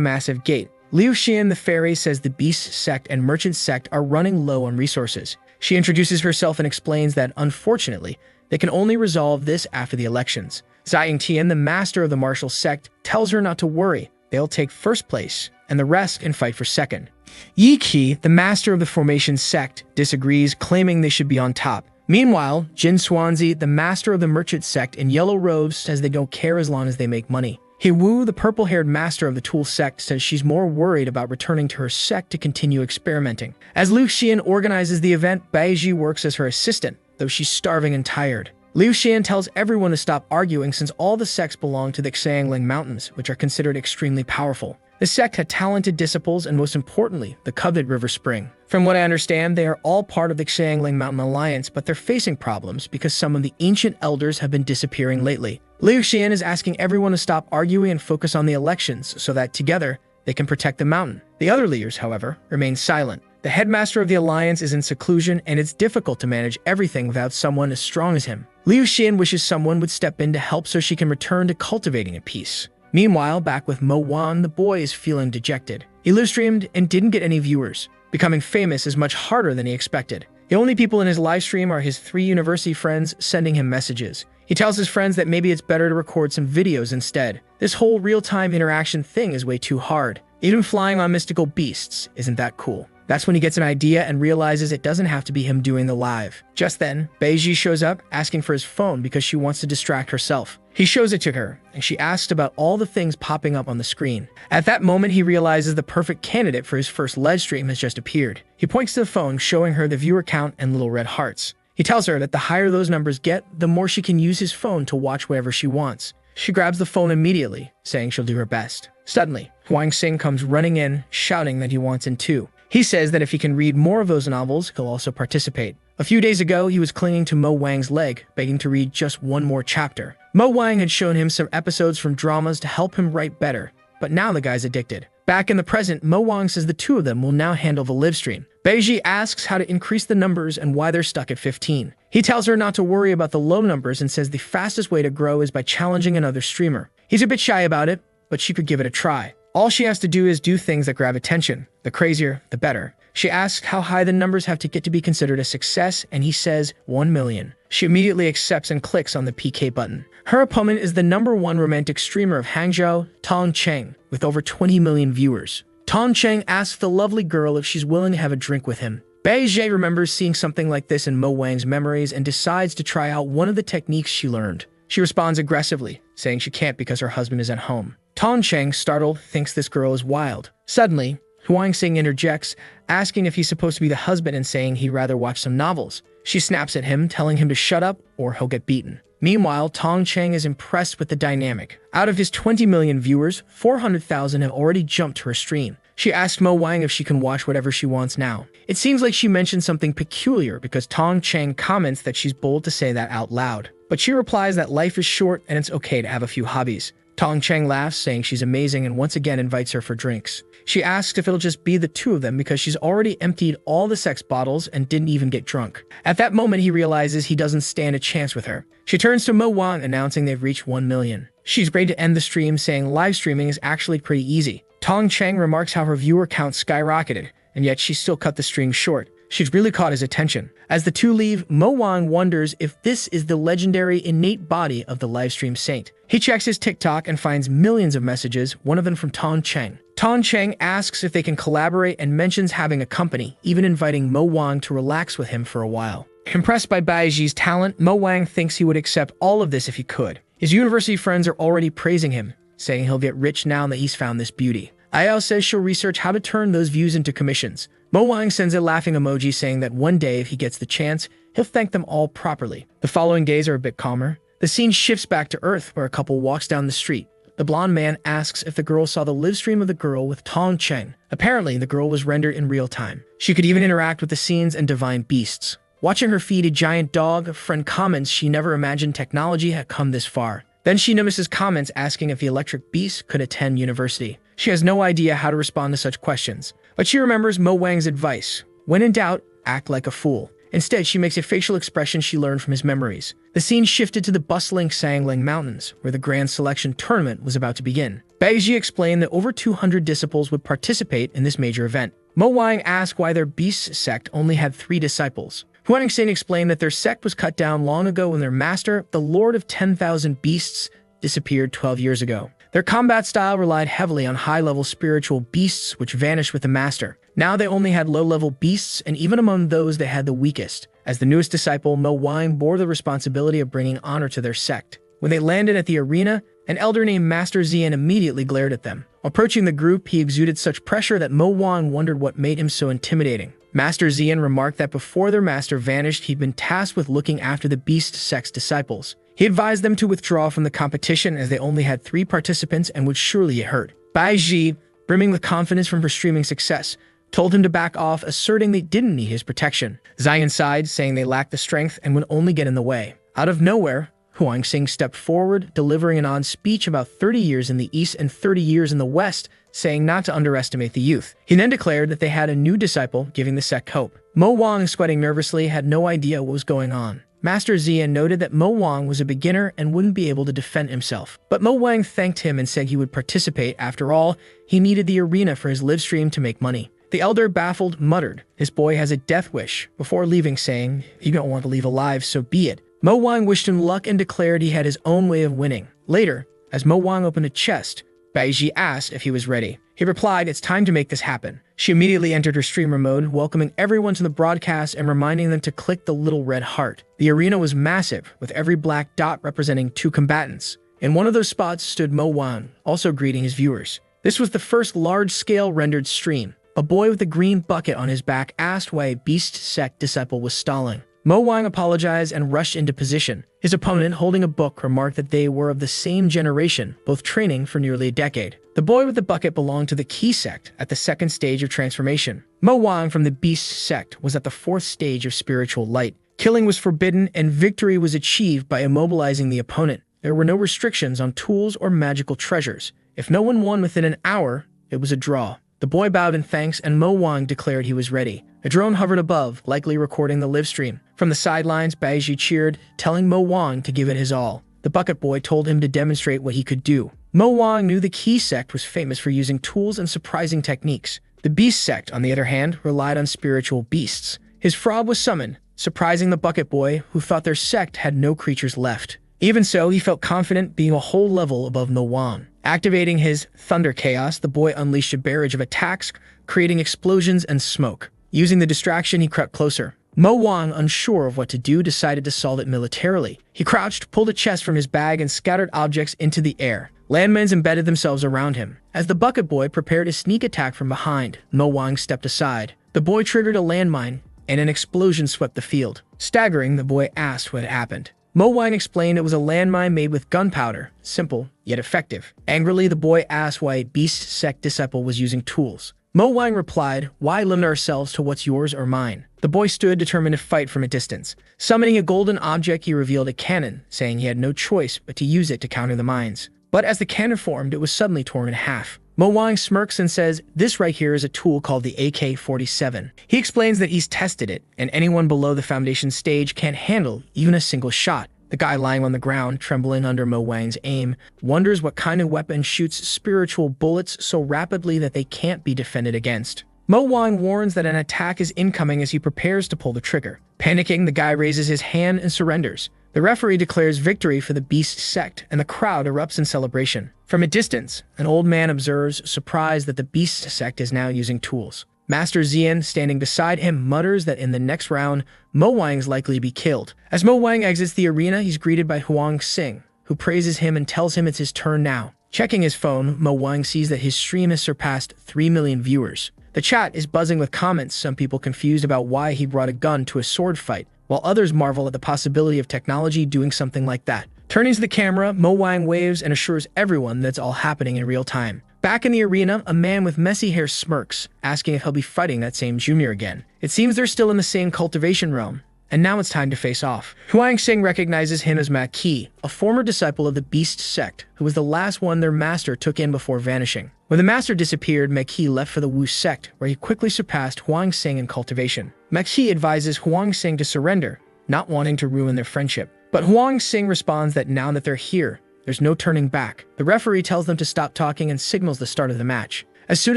Speaker 1: massive gate, Liu Xian the fairy says the Beast sect and Merchant sect are running low on resources. She introduces herself and explains that, unfortunately, they can only resolve this after the elections. Ziying Tian, the master of the martial sect, tells her not to worry. They'll take first place, and the rest can fight for second. Yi Qi, the master of the formation sect, disagrees, claiming they should be on top. Meanwhile, Jin Swansea, the master of the merchant sect in yellow robes, says they don't care as long as they make money. He Wu, the purple-haired master of the Tool sect, says she's more worried about returning to her sect to continue experimenting. As Liu Xian organizes the event, Baiji works as her assistant, though she's starving and tired. Liu Xian tells everyone to stop arguing since all the sects belong to the Xiangling Mountains, which are considered extremely powerful. The sect had talented disciples and, most importantly, the coveted River Spring. From what I understand, they are all part of the Xiangling Mountain Alliance, but they're facing problems because some of the ancient elders have been disappearing lately. Liu Xian is asking everyone to stop arguing and focus on the elections so that, together, they can protect the mountain. The other leaders, however, remain silent. The headmaster of the alliance is in seclusion, and it's difficult to manage everything without someone as strong as him. Liu Xian wishes someone would step in to help so she can return to cultivating a peace. Meanwhile, back with Mo Wan, the boy is feeling dejected. He live-streamed and didn't get any viewers. Becoming famous is much harder than he expected. The only people in his livestream are his 3 university friends sending him messages. He tells his friends that maybe it's better to record some videos instead. This whole real-time interaction thing is way too hard. Even flying on mystical beasts isn't that cool. That's when he gets an idea and realizes it doesn't have to be him doing the live. Just then, Beiji shows up, asking for his phone because she wants to distract herself. He shows it to her, and she asks about all the things popping up on the screen. At that moment, he realizes the perfect candidate for his first live stream has just appeared. He points to the phone, showing her the viewer count and little red hearts. He tells her that the higher those numbers get, the more she can use his phone to watch whatever she wants. She grabs the phone immediately, saying she'll do her best. Suddenly, Huang Xing comes running in, shouting that he wants in too. He says that if he can read more of those novels, he'll also participate. A few days ago, he was clinging to Mo Wang's leg, begging to read just one more chapter. Mo Wang had shown him some episodes from dramas to help him write better, but now the guy's addicted. Back in the present, Mo Wang says the two of them will now handle the live stream. Beiji asks how to increase the numbers and why they're stuck at 15. He tells her not to worry about the low numbers and says the fastest way to grow is by challenging another streamer. He's a bit shy about it, but she could give it a try. All she has to do is do things that grab attention. The crazier, the better. She asks how high the numbers have to get to be considered a success, and he says 1 million. She immediately accepts and clicks on the PK button. Her opponent is the #1 romantic streamer of Hangzhou, Tong Cheng, with over 20 million viewers. Tong Cheng asks the lovely girl if she's willing to have a drink with him. Beiji remembers seeing something like this in Mo Wang's memories and decides to try out one of the techniques she learned. She responds aggressively, saying she can't because her husband is at home. Tong Cheng, startled, thinks this girl is wild. Suddenly, Huang Xing interjects, asking if he's supposed to be the husband and saying he'd rather watch some novels. She snaps at him, telling him to shut up or he'll get beaten. Meanwhile, Tong Cheng is impressed with the dynamic. Out of his 20 million viewers, 400,000 have already jumped to her stream. She asks Mo Wang if she can watch whatever she wants now. It seems like she mentioned something peculiar because Tong Cheng comments that she's bold to say that out loud. But she replies that life is short and it's okay to have a few hobbies. Tong Cheng laughs, saying she's amazing and once again invites her for drinks. She asks if it'll just be the two of them because she's already emptied all the sex bottles and didn't even get drunk. At that moment, he realizes he doesn't stand a chance with her. She turns to Mo Wan, announcing they've reached 1 million. She's great to end the stream, saying live streaming is actually pretty easy. Tong Cheng remarks how her viewer count skyrocketed, and yet she still cut the stream short. She's really caught his attention. As the two leave, Mo Wang wonders if this is the legendary innate body of the livestream saint. He checks his TikTok and finds millions of messages, one of them from Tong Cheng. Tong Cheng asks if they can collaborate and mentions having a company, even inviting Mo Wang to relax with him for a while. Impressed by Baiji's talent, Mo Wang thinks he would accept all of this if he could. His university friends are already praising him, saying he'll get rich now that he's found this beauty. Ayao says she'll research how to turn those views into commissions. Mo Wang sends a laughing emoji saying that one day, if he gets the chance, he'll thank them all properly. The following days are a bit calmer. The scene shifts back to Earth, where a couple walks down the street. The blonde man asks if the girl saw the live stream of the girl with Tong Cheng. Apparently, the girl was rendered in real time. She could even interact with the scenes and divine beasts. Watching her feed a giant dog, a friend comments she never imagined technology had come this far. Then she notices comments asking if the electric beast could attend university. She has no idea how to respond to such questions. But she remembers Mo Wang's advice. When in doubt, act like a fool. Instead, she makes a facial expression she learned from his memories. The scene shifted to the bustling Sangling Mountains, where the Grand Selection Tournament was about to begin. Baiji explained that over 200 disciples would participate in this major event. Mo Wang asked why their beast sect only had 3 disciples. Huanxing explained that their sect was cut down long ago when their master, the Lord of 10,000 Beasts, disappeared 12 years ago. Their combat style relied heavily on high-level spiritual beasts which vanished with the master. Now they only had low-level beasts, and even among those they had the weakest. As the newest disciple, Mo Wang bore the responsibility of bringing honor to their sect. When they landed at the arena, an elder named Master Xian immediately glared at them. Approaching the group, he exuded such pressure that Mo Wang wondered what made him so intimidating. Master Xian remarked that before their master vanished, he'd been tasked with looking after the beast sect's disciples. He advised them to withdraw from the competition as they only had 3 participants and would surely get hurt. Bai Ji, brimming with confidence from her streaming success, told him to back off, asserting they didn't need his protection. Xian sighed, saying they lacked the strength and would only get in the way. Out of nowhere, Huanxing stepped forward, delivering an odd speech about 30 years in the east and 30 years in the west, saying not to underestimate the youth. He then declared that they had a new disciple, giving the sect hope. Mo Wang, sweating nervously, had no idea what was going on. Master Xian noted that Mo Wang was a beginner and wouldn't be able to defend himself. But Mo Wang thanked him and said he would participate. After all, he needed the arena for his live stream to make money. The elder, baffled, muttered, "His boy has a death wish," before leaving, saying, "You don't want to leave alive, so be it." Mo Wang wished him luck and declared he had his own way of winning. Later, as Mo Wang opened a chest, Baiji asked if he was ready. He replied, "It's time to make this happen." She immediately entered her streamer mode, welcoming everyone to the broadcast and reminding them to click the little red heart. The arena was massive, with every black dot representing 2 combatants. In one of those spots stood Mo Wang, also greeting his viewers. This was the first large-scale rendered stream. A boy with a green bucket on his back asked why a beast sect disciple was stalling. Mo Wang apologized and rushed into position. His opponent, holding a book, remarked that they were of the same generation, both training for nearly a decade. The boy with the bucket belonged to the Key sect at the 2nd stage of transformation. Mo Wang from the Beast sect was at the 4th stage of spiritual light. Killing was forbidden and victory was achieved by immobilizing the opponent. There were no restrictions on tools or magical treasures. If no one won within an hour, it was a draw. The boy bowed in thanks and Mo Wang declared he was ready. A drone hovered above, likely recording the live stream. From the sidelines, Baiji cheered, telling Mo Wang to give it his all. The bucket boy told him to demonstrate what he could do. Mo Wang knew the Key sect was famous for using tools and surprising techniques. The Beast sect, on the other hand, relied on spiritual beasts. His frog was summoned, surprising the bucket boy, who thought their sect had no creatures left. Even so, he felt confident, being a whole level above Mo Wang. Activating his Thunder Chaos, the boy unleashed a barrage of attacks, creating explosions and smoke. Using the distraction, he crept closer. Mo Wang, unsure of what to do, decided to solve it militarily. He crouched, pulled a chest from his bag, and scattered objects into the air. Landmines embedded themselves around him. As the bucket boy prepared a sneak attack from behind, Mo Wang stepped aside. The boy triggered a landmine, and an explosion swept the field. Staggering, the boy asked what had happened. Mo Wang explained it was a landmine made with gunpowder, simple, yet effective. Angrily, the boy asked why a Beast sect disciple was using tools. Mo Wang replied, "Why limit ourselves to what's yours or mine?" The boy stood, determined to fight from a distance. Summoning a golden object, he revealed a cannon, saying he had no choice but to use it to counter the mines. But as the cannon formed, it was suddenly torn in half. Mo Wang smirks and says, "This right here is a tool called the AK-47. He explains that he's tested it, and anyone below the foundation stage can't handle even a single shot. The guy lying on the ground, trembling under Mo Wang's aim, wonders what kind of weapon shoots spiritual bullets so rapidly that they can't be defended against. Mo Wang warns that an attack is incoming as he prepares to pull the trigger. Panicking, the guy raises his hand and surrenders. The referee declares victory for the Beast sect, and the crowd erupts in celebration. From a distance, an old man observes, surprised that the Beast sect is now using tools. Master Xian, standing beside him, mutters that in the next round, Mo Wang is likely to be killed. As Mo Wang exits the arena, he's greeted by Huanxing, who praises him and tells him it's his turn now. Checking his phone, Mo Wang sees that his stream has surpassed 3 million viewers. The chat is buzzing with comments, some people confused about why he brought a gun to a sword fight, while others marvel at the possibility of technology doing something like that. Turning to the camera, Mo Wang waves and assures everyone that it's all happening in real time. Back in the arena, a man with messy hair smirks, asking if he'll be fighting that same junior again. It seems they're still in the same cultivation realm. and now it's time to face off. Huang Xing recognizes him as Ma Qi, a former disciple of the Beast sect, who was the last one their master took in before vanishing. When the master disappeared, Ma Qi left for the Wu sect, where he quickly surpassed Huang Xing in cultivation. Ma Qi advises Huang Xing to surrender, not wanting to ruin their friendship. But Huang Xing responds that now that they're here, there's no turning back. The referee tells them to stop talking and signals the start of the match. As soon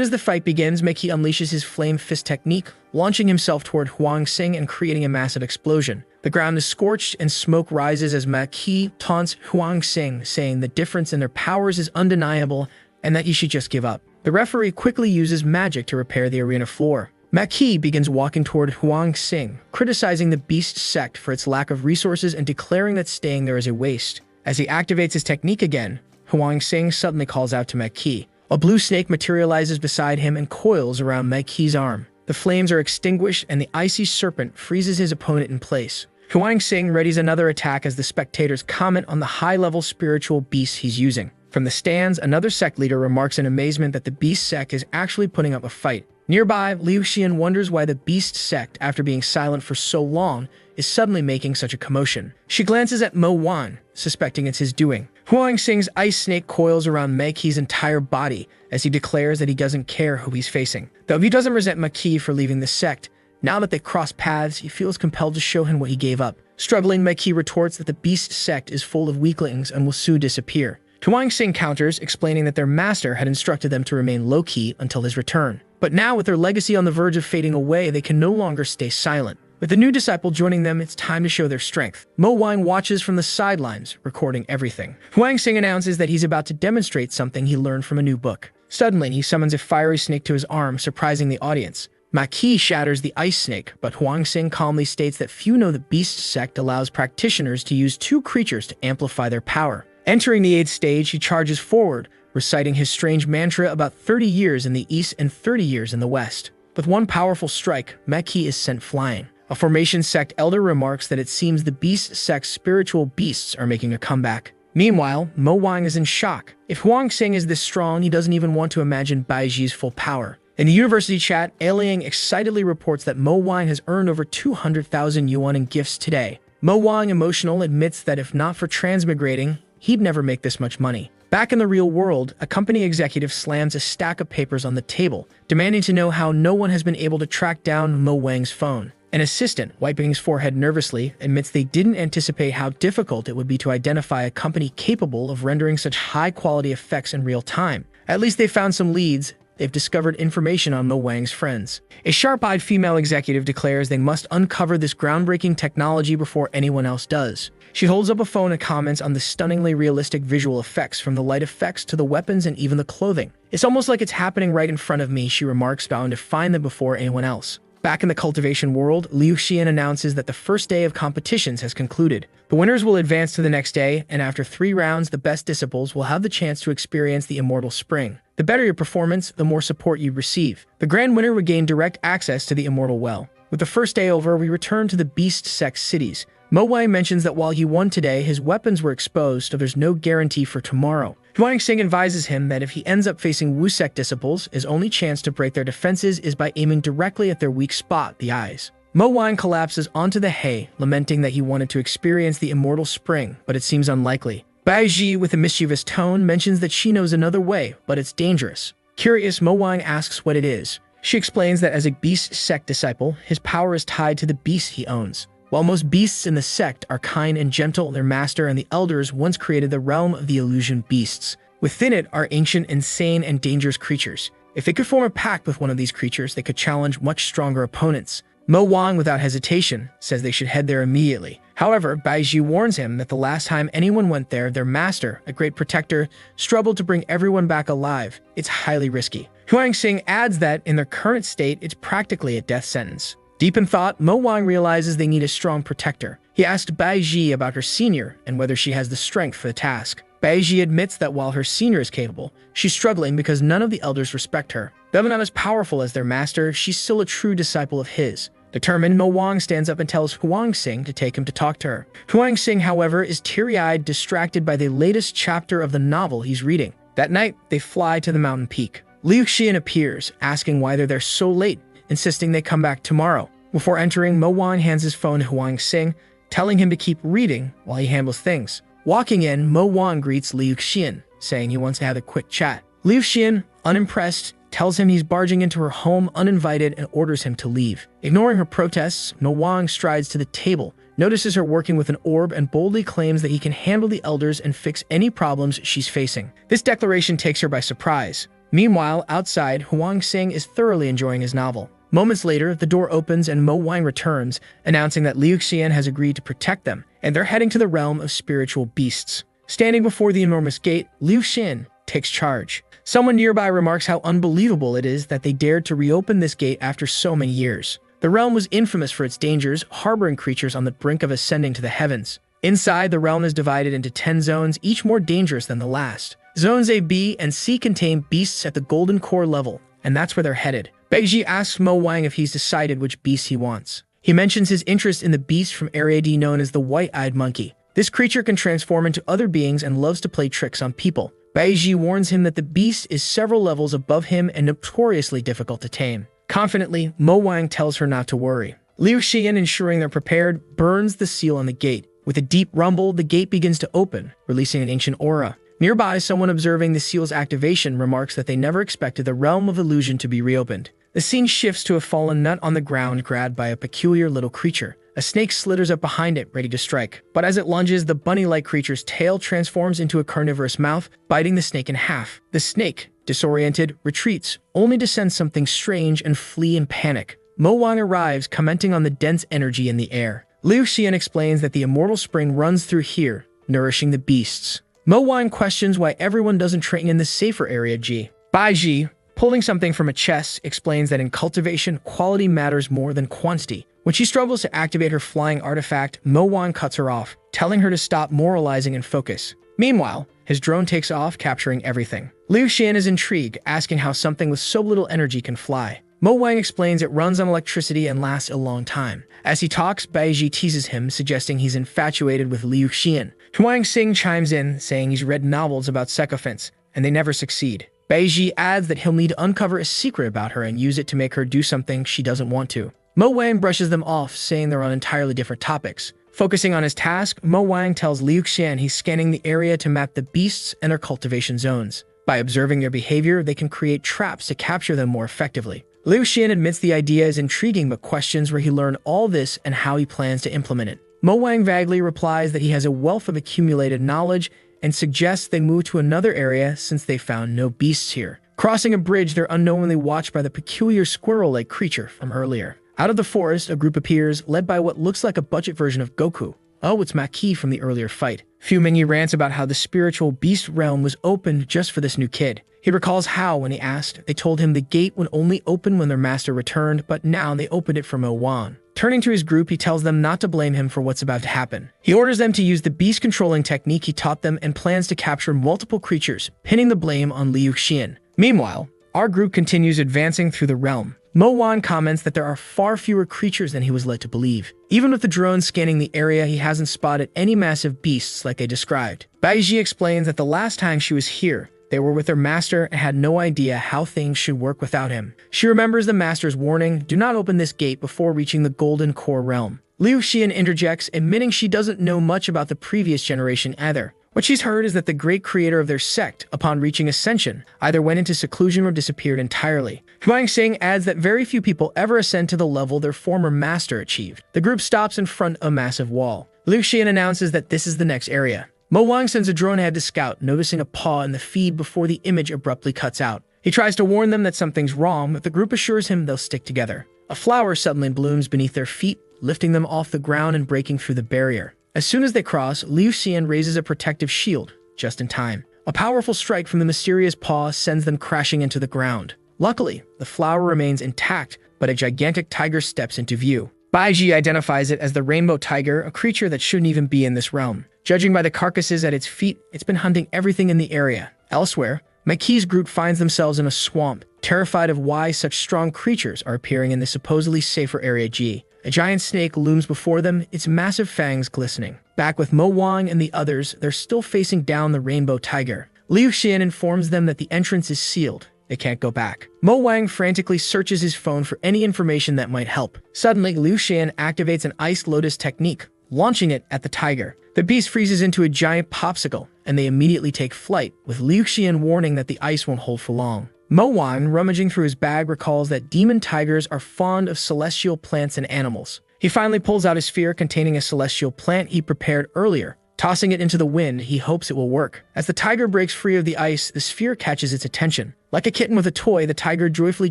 Speaker 1: as the fight begins, Ma Qi unleashes his flame fist technique, launching himself toward Huang Xing and creating a massive explosion. The ground is scorched and smoke rises as Ma Qi taunts Huang Xing, saying the difference in their powers is undeniable and that he should just give up. The referee quickly uses magic to repair the arena floor. Ma Qi begins walking toward Huang Xing, criticizing the Beast sect for its lack of resources and declaring that staying there is a waste. As he activates his technique again, Huang Xing suddenly calls out to Ma Qi. A blue snake materializes beside him and coils around Ma Qi's arm. The flames are extinguished and the icy serpent freezes his opponent in place. Huang Xing readies another attack as the spectators comment on the high-level spiritual beast he's using. From the stands, another sect leader remarks in amazement that the Beast sect is actually putting up a fight. Nearby, Liu Xian wonders why the Beast sect, after being silent for so long, is suddenly making such a commotion. She glances at Mo Wan, suspecting it's his doing. Huang Xing's ice snake coils around Ma Qi's entire body as he declares that he doesn't care who he's facing. Though he doesn't resent Ma Qi for leaving the sect, now that they cross paths, he feels compelled to show him what he gave up. Struggling, Ma Qi retorts that the Beast sect is full of weaklings and will soon disappear. Huang Xing counters, explaining that their master had instructed them to remain low-key until his return. But now, with their legacy on the verge of fading away, they can no longer stay silent. With the new disciple joining them, it's time to show their strength. Mo Wan watches from the sidelines, recording everything. Huang Xing announces that he's about to demonstrate something he learned from a new book. Suddenly, he summons a fiery snake to his arm, surprising the audience. Ma Qi shatters the ice snake, but Huang Xing calmly states that few know the Beast sect allows practitioners to use two creatures to amplify their power. Entering the 8th stage, he charges forward, reciting his strange mantra about 30 years in the east and 30 years in the west. With one powerful strike, Ma Qi is sent flying. A formation sect elder remarks that it seems the Beast sect's spiritual beasts are making a comeback. Meanwhile, Mo Wang is in shock. If Huang Xing is this strong, he doesn't even want to imagine Baiji's full power. In the university chat, Liang excitedly reports that Mo Wang has earned over 200,000 yuan in gifts today. Mo Wang, emotional, admits that if not for transmigrating, he'd never make this much money. Back in the real world, a company executive slams a stack of papers on the table, demanding to know how no one has been able to track down Mo Wang's phone. An assistant, wiping his forehead nervously, admits they didn't anticipate how difficult it would be to identify a company capable of rendering such high-quality effects in real time. At least they found some leads. They've discovered information on Mo Wang's friends. A sharp-eyed female executive declares they must uncover this groundbreaking technology before anyone else does. She holds up a phone and comments on the stunningly realistic visual effects, from the light effects to the weapons and even the clothing. It's almost like it's happening right in front of me, she remarks, vowing to find them before anyone else. Back in the cultivation world, Liu Xian announces that the first day of competitions has concluded. The winners will advance to the next day, and after 3 rounds, the best disciples will have the chance to experience the immortal spring. The better your performance, the more support you receive. The grand winner would gain direct access to the immortal well. With the first day over, we return to the Beast sect cities. Mo Wang mentions that while he won today, his weapons were exposed, so there's no guarantee for tomorrow. Huang Xing advises him that if he ends up facing Wu sect disciples, his only chance to break their defenses is by aiming directly at their weak spot, the eyes. Mo Wang collapses onto the hay, lamenting that he wanted to experience the immortal spring, but it seems unlikely. Bai Ji, with a mischievous tone, mentions that she knows another way, but it's dangerous. Curious, Mo Wang asks what it is. She explains that as a Beast sect disciple, his power is tied to the beast he owns. While most beasts in the sect are kind and gentle, their master and the elders once created the realm of the illusion beasts. Within it are ancient, insane, and dangerous creatures. If they could form a pact with one of these creatures, they could challenge much stronger opponents. Mo Wang, without hesitation, says they should head there immediately. However, Baiji warns him that the last time anyone went there, their master, a great protector, struggled to bring everyone back alive. It's highly risky. Huang Xing adds that, in their current state, it's practically a death sentence. Deep in thought, Mo Wang realizes they need a strong protector. He asked Bai Ji about her senior and whether she has the strength for the task. Bai Ji admits that while her senior is capable, she's struggling because none of the elders respect her. Though not as powerful as their master, she's still a true disciple of his. Determined, Mo Wang stands up and tells Huang Xing to take him to talk to her. Huang Xing, however, is teary-eyed, distracted by the latest chapter of the novel he's reading. That night, they fly to the mountain peak. Liu Xian appears, asking why they're there so late, insisting they come back tomorrow. Before entering, Mo Wang hands his phone to Huang Xing, telling him to keep reading while he handles things. Walking in, Mo Wang greets Liu Xian, saying he wants to have a quick chat. Liu Xian, unimpressed, tells him he's barging into her home uninvited and orders him to leave. Ignoring her protests, Mo Wang strides to the table, notices her working with an orb, and boldly claims that he can handle the elders and fix any problems she's facing. This declaration takes her by surprise. Meanwhile, outside, Huang Xing is thoroughly enjoying his novel. Moments later, the door opens and Mo Wang returns, announcing that Liu Xian has agreed to protect them, and they're heading to the realm of spiritual beasts. Standing before the enormous gate, Liu Xian takes charge. Someone nearby remarks how unbelievable it is that they dared to reopen this gate after so many years. The realm was infamous for its dangers, harboring creatures on the brink of ascending to the heavens. Inside, the realm is divided into 10 zones, each more dangerous than the last. Zones A, B, and C contain beasts at the golden core level, and that's where they're headed. Beiji asks Mo Wang if he's decided which beast he wants. He mentions his interest in the beast from Area D known as the white-eyed monkey. This creature can transform into other beings and loves to play tricks on people. Beiji warns him that the beast is several levels above him and notoriously difficult to tame. Confidently, Mo Wang tells her not to worry. Liu Xian, ensuring they're prepared, burns the seal on the gate. With a deep rumble, the gate begins to open, releasing an ancient aura. Nearby, someone observing the seal's activation remarks that they never expected the realm of illusion to be reopened. The scene shifts to a fallen nut on the ground grabbed by a peculiar little creature. A snake slithers up behind it, ready to strike. But as it lunges, the bunny-like creature's tail transforms into a carnivorous mouth, biting the snake in half. The snake, disoriented, retreats, only to sense something strange and flee in panic. Mo Wang arrives, commenting on the dense energy in the air. Liu Xian explains that the immortal spring runs through here, nourishing the beasts. Mo Wang questions why everyone doesn't train in the safer area G. Bai Ji, pulling something from a chest, explains that in cultivation, quality matters more than quantity. When she struggles to activate her flying artifact, Mo Wang cuts her off, telling her to stop moralizing and focus. Meanwhile, his drone takes off, capturing everything. Liu Xian is intrigued, asking how something with so little energy can fly. Mo Wang explains it runs on electricity and lasts a long time. As he talks, Baiji teases him, suggesting he's infatuated with Liu Xian. Huang Xing chimes in, saying he's read novels about sycophants, and they never succeed. Beiji adds that he'll need to uncover a secret about her and use it to make her do something she doesn't want to. Mo Wang brushes them off, saying they're on entirely different topics. Focusing on his task, Mo Wang tells Liu Xian he's scanning the area to map the beasts and their cultivation zones. By observing their behavior, they can create traps to capture them more effectively. Liu Xian admits the idea is intriguing but questions where he learned all this and how he plans to implement it. Mo Wang vaguely replies that he has a wealth of accumulated knowledge and suggests they move to another area since they found no beasts here. Crossing a bridge, they're unknowingly watched by the peculiar squirrel-like creature from earlier. Out of the forest, a group appears, led by what looks like a budget version of Goku. Oh, it's Maki from the earlier fight. Fu Mingyi rants about how the spiritual beast realm was opened just for this new kid. He recalls how, when he asked, they told him the gate would only open when their master returned, but now they opened it for Mo Wang. Turning to his group, he tells them not to blame him for what's about to happen. He orders them to use the beast-controlling technique he taught them and plans to capture multiple creatures, pinning the blame on Liu Xian. Meanwhile, our group continues advancing through the realm. Mo Wang comments that there are far fewer creatures than he was led to believe. Even with the drone scanning the area, he hasn't spotted any massive beasts like they described. Baiji explains that the last time she was here, they were with their master and had no idea how things should work without him. She remembers the master's warning, do not open this gate before reaching the Golden Core realm. Liu Xian interjects, admitting she doesn't know much about the previous generation either. What she's heard is that the great creator of their sect, upon reaching ascension, either went into seclusion or disappeared entirely. Huang Xing adds that very few people ever ascend to the level their former master achieved. The group stops in front of a massive wall. Liu Xian announces that this is the next area. Mo Wang sends a drone ahead to scout, noticing a paw in the feed before the image abruptly cuts out. He tries to warn them that something's wrong, but the group assures him they'll stick together. A flower suddenly blooms beneath their feet, lifting them off the ground and breaking through the barrier. As soon as they cross, Liu Xian raises a protective shield, just in time. A powerful strike from the mysterious paw sends them crashing into the ground. Luckily, the flower remains intact, but a gigantic tiger steps into view. Baiji identifies it as the rainbow tiger, a creature that shouldn't even be in this realm. Judging by the carcasses at its feet, it's been hunting everything in the area. Elsewhere, Maki's group finds themselves in a swamp, terrified of why such strong creatures are appearing in the supposedly safer Area G. A giant snake looms before them, its massive fangs glistening. Back with Mo Wang and the others, they're still facing down the rainbow tiger. Liu Xian informs them that the entrance is sealed, it can't go back. Mo Wang frantically searches his phone for any information that might help. Suddenly, Liu Xian activates an Ice Lotus technique, launching it at the tiger. The beast freezes into a giant popsicle, and they immediately take flight, with Liu Xian warning that the ice won't hold for long. Mo Wang, rummaging through his bag, recalls that demon tigers are fond of celestial plants and animals. He finally pulls out a sphere containing a celestial plant he prepared earlier. Tossing it into the wind, he hopes it will work. As the tiger breaks free of the ice, the sphere catches its attention. Like a kitten with a toy, the tiger joyfully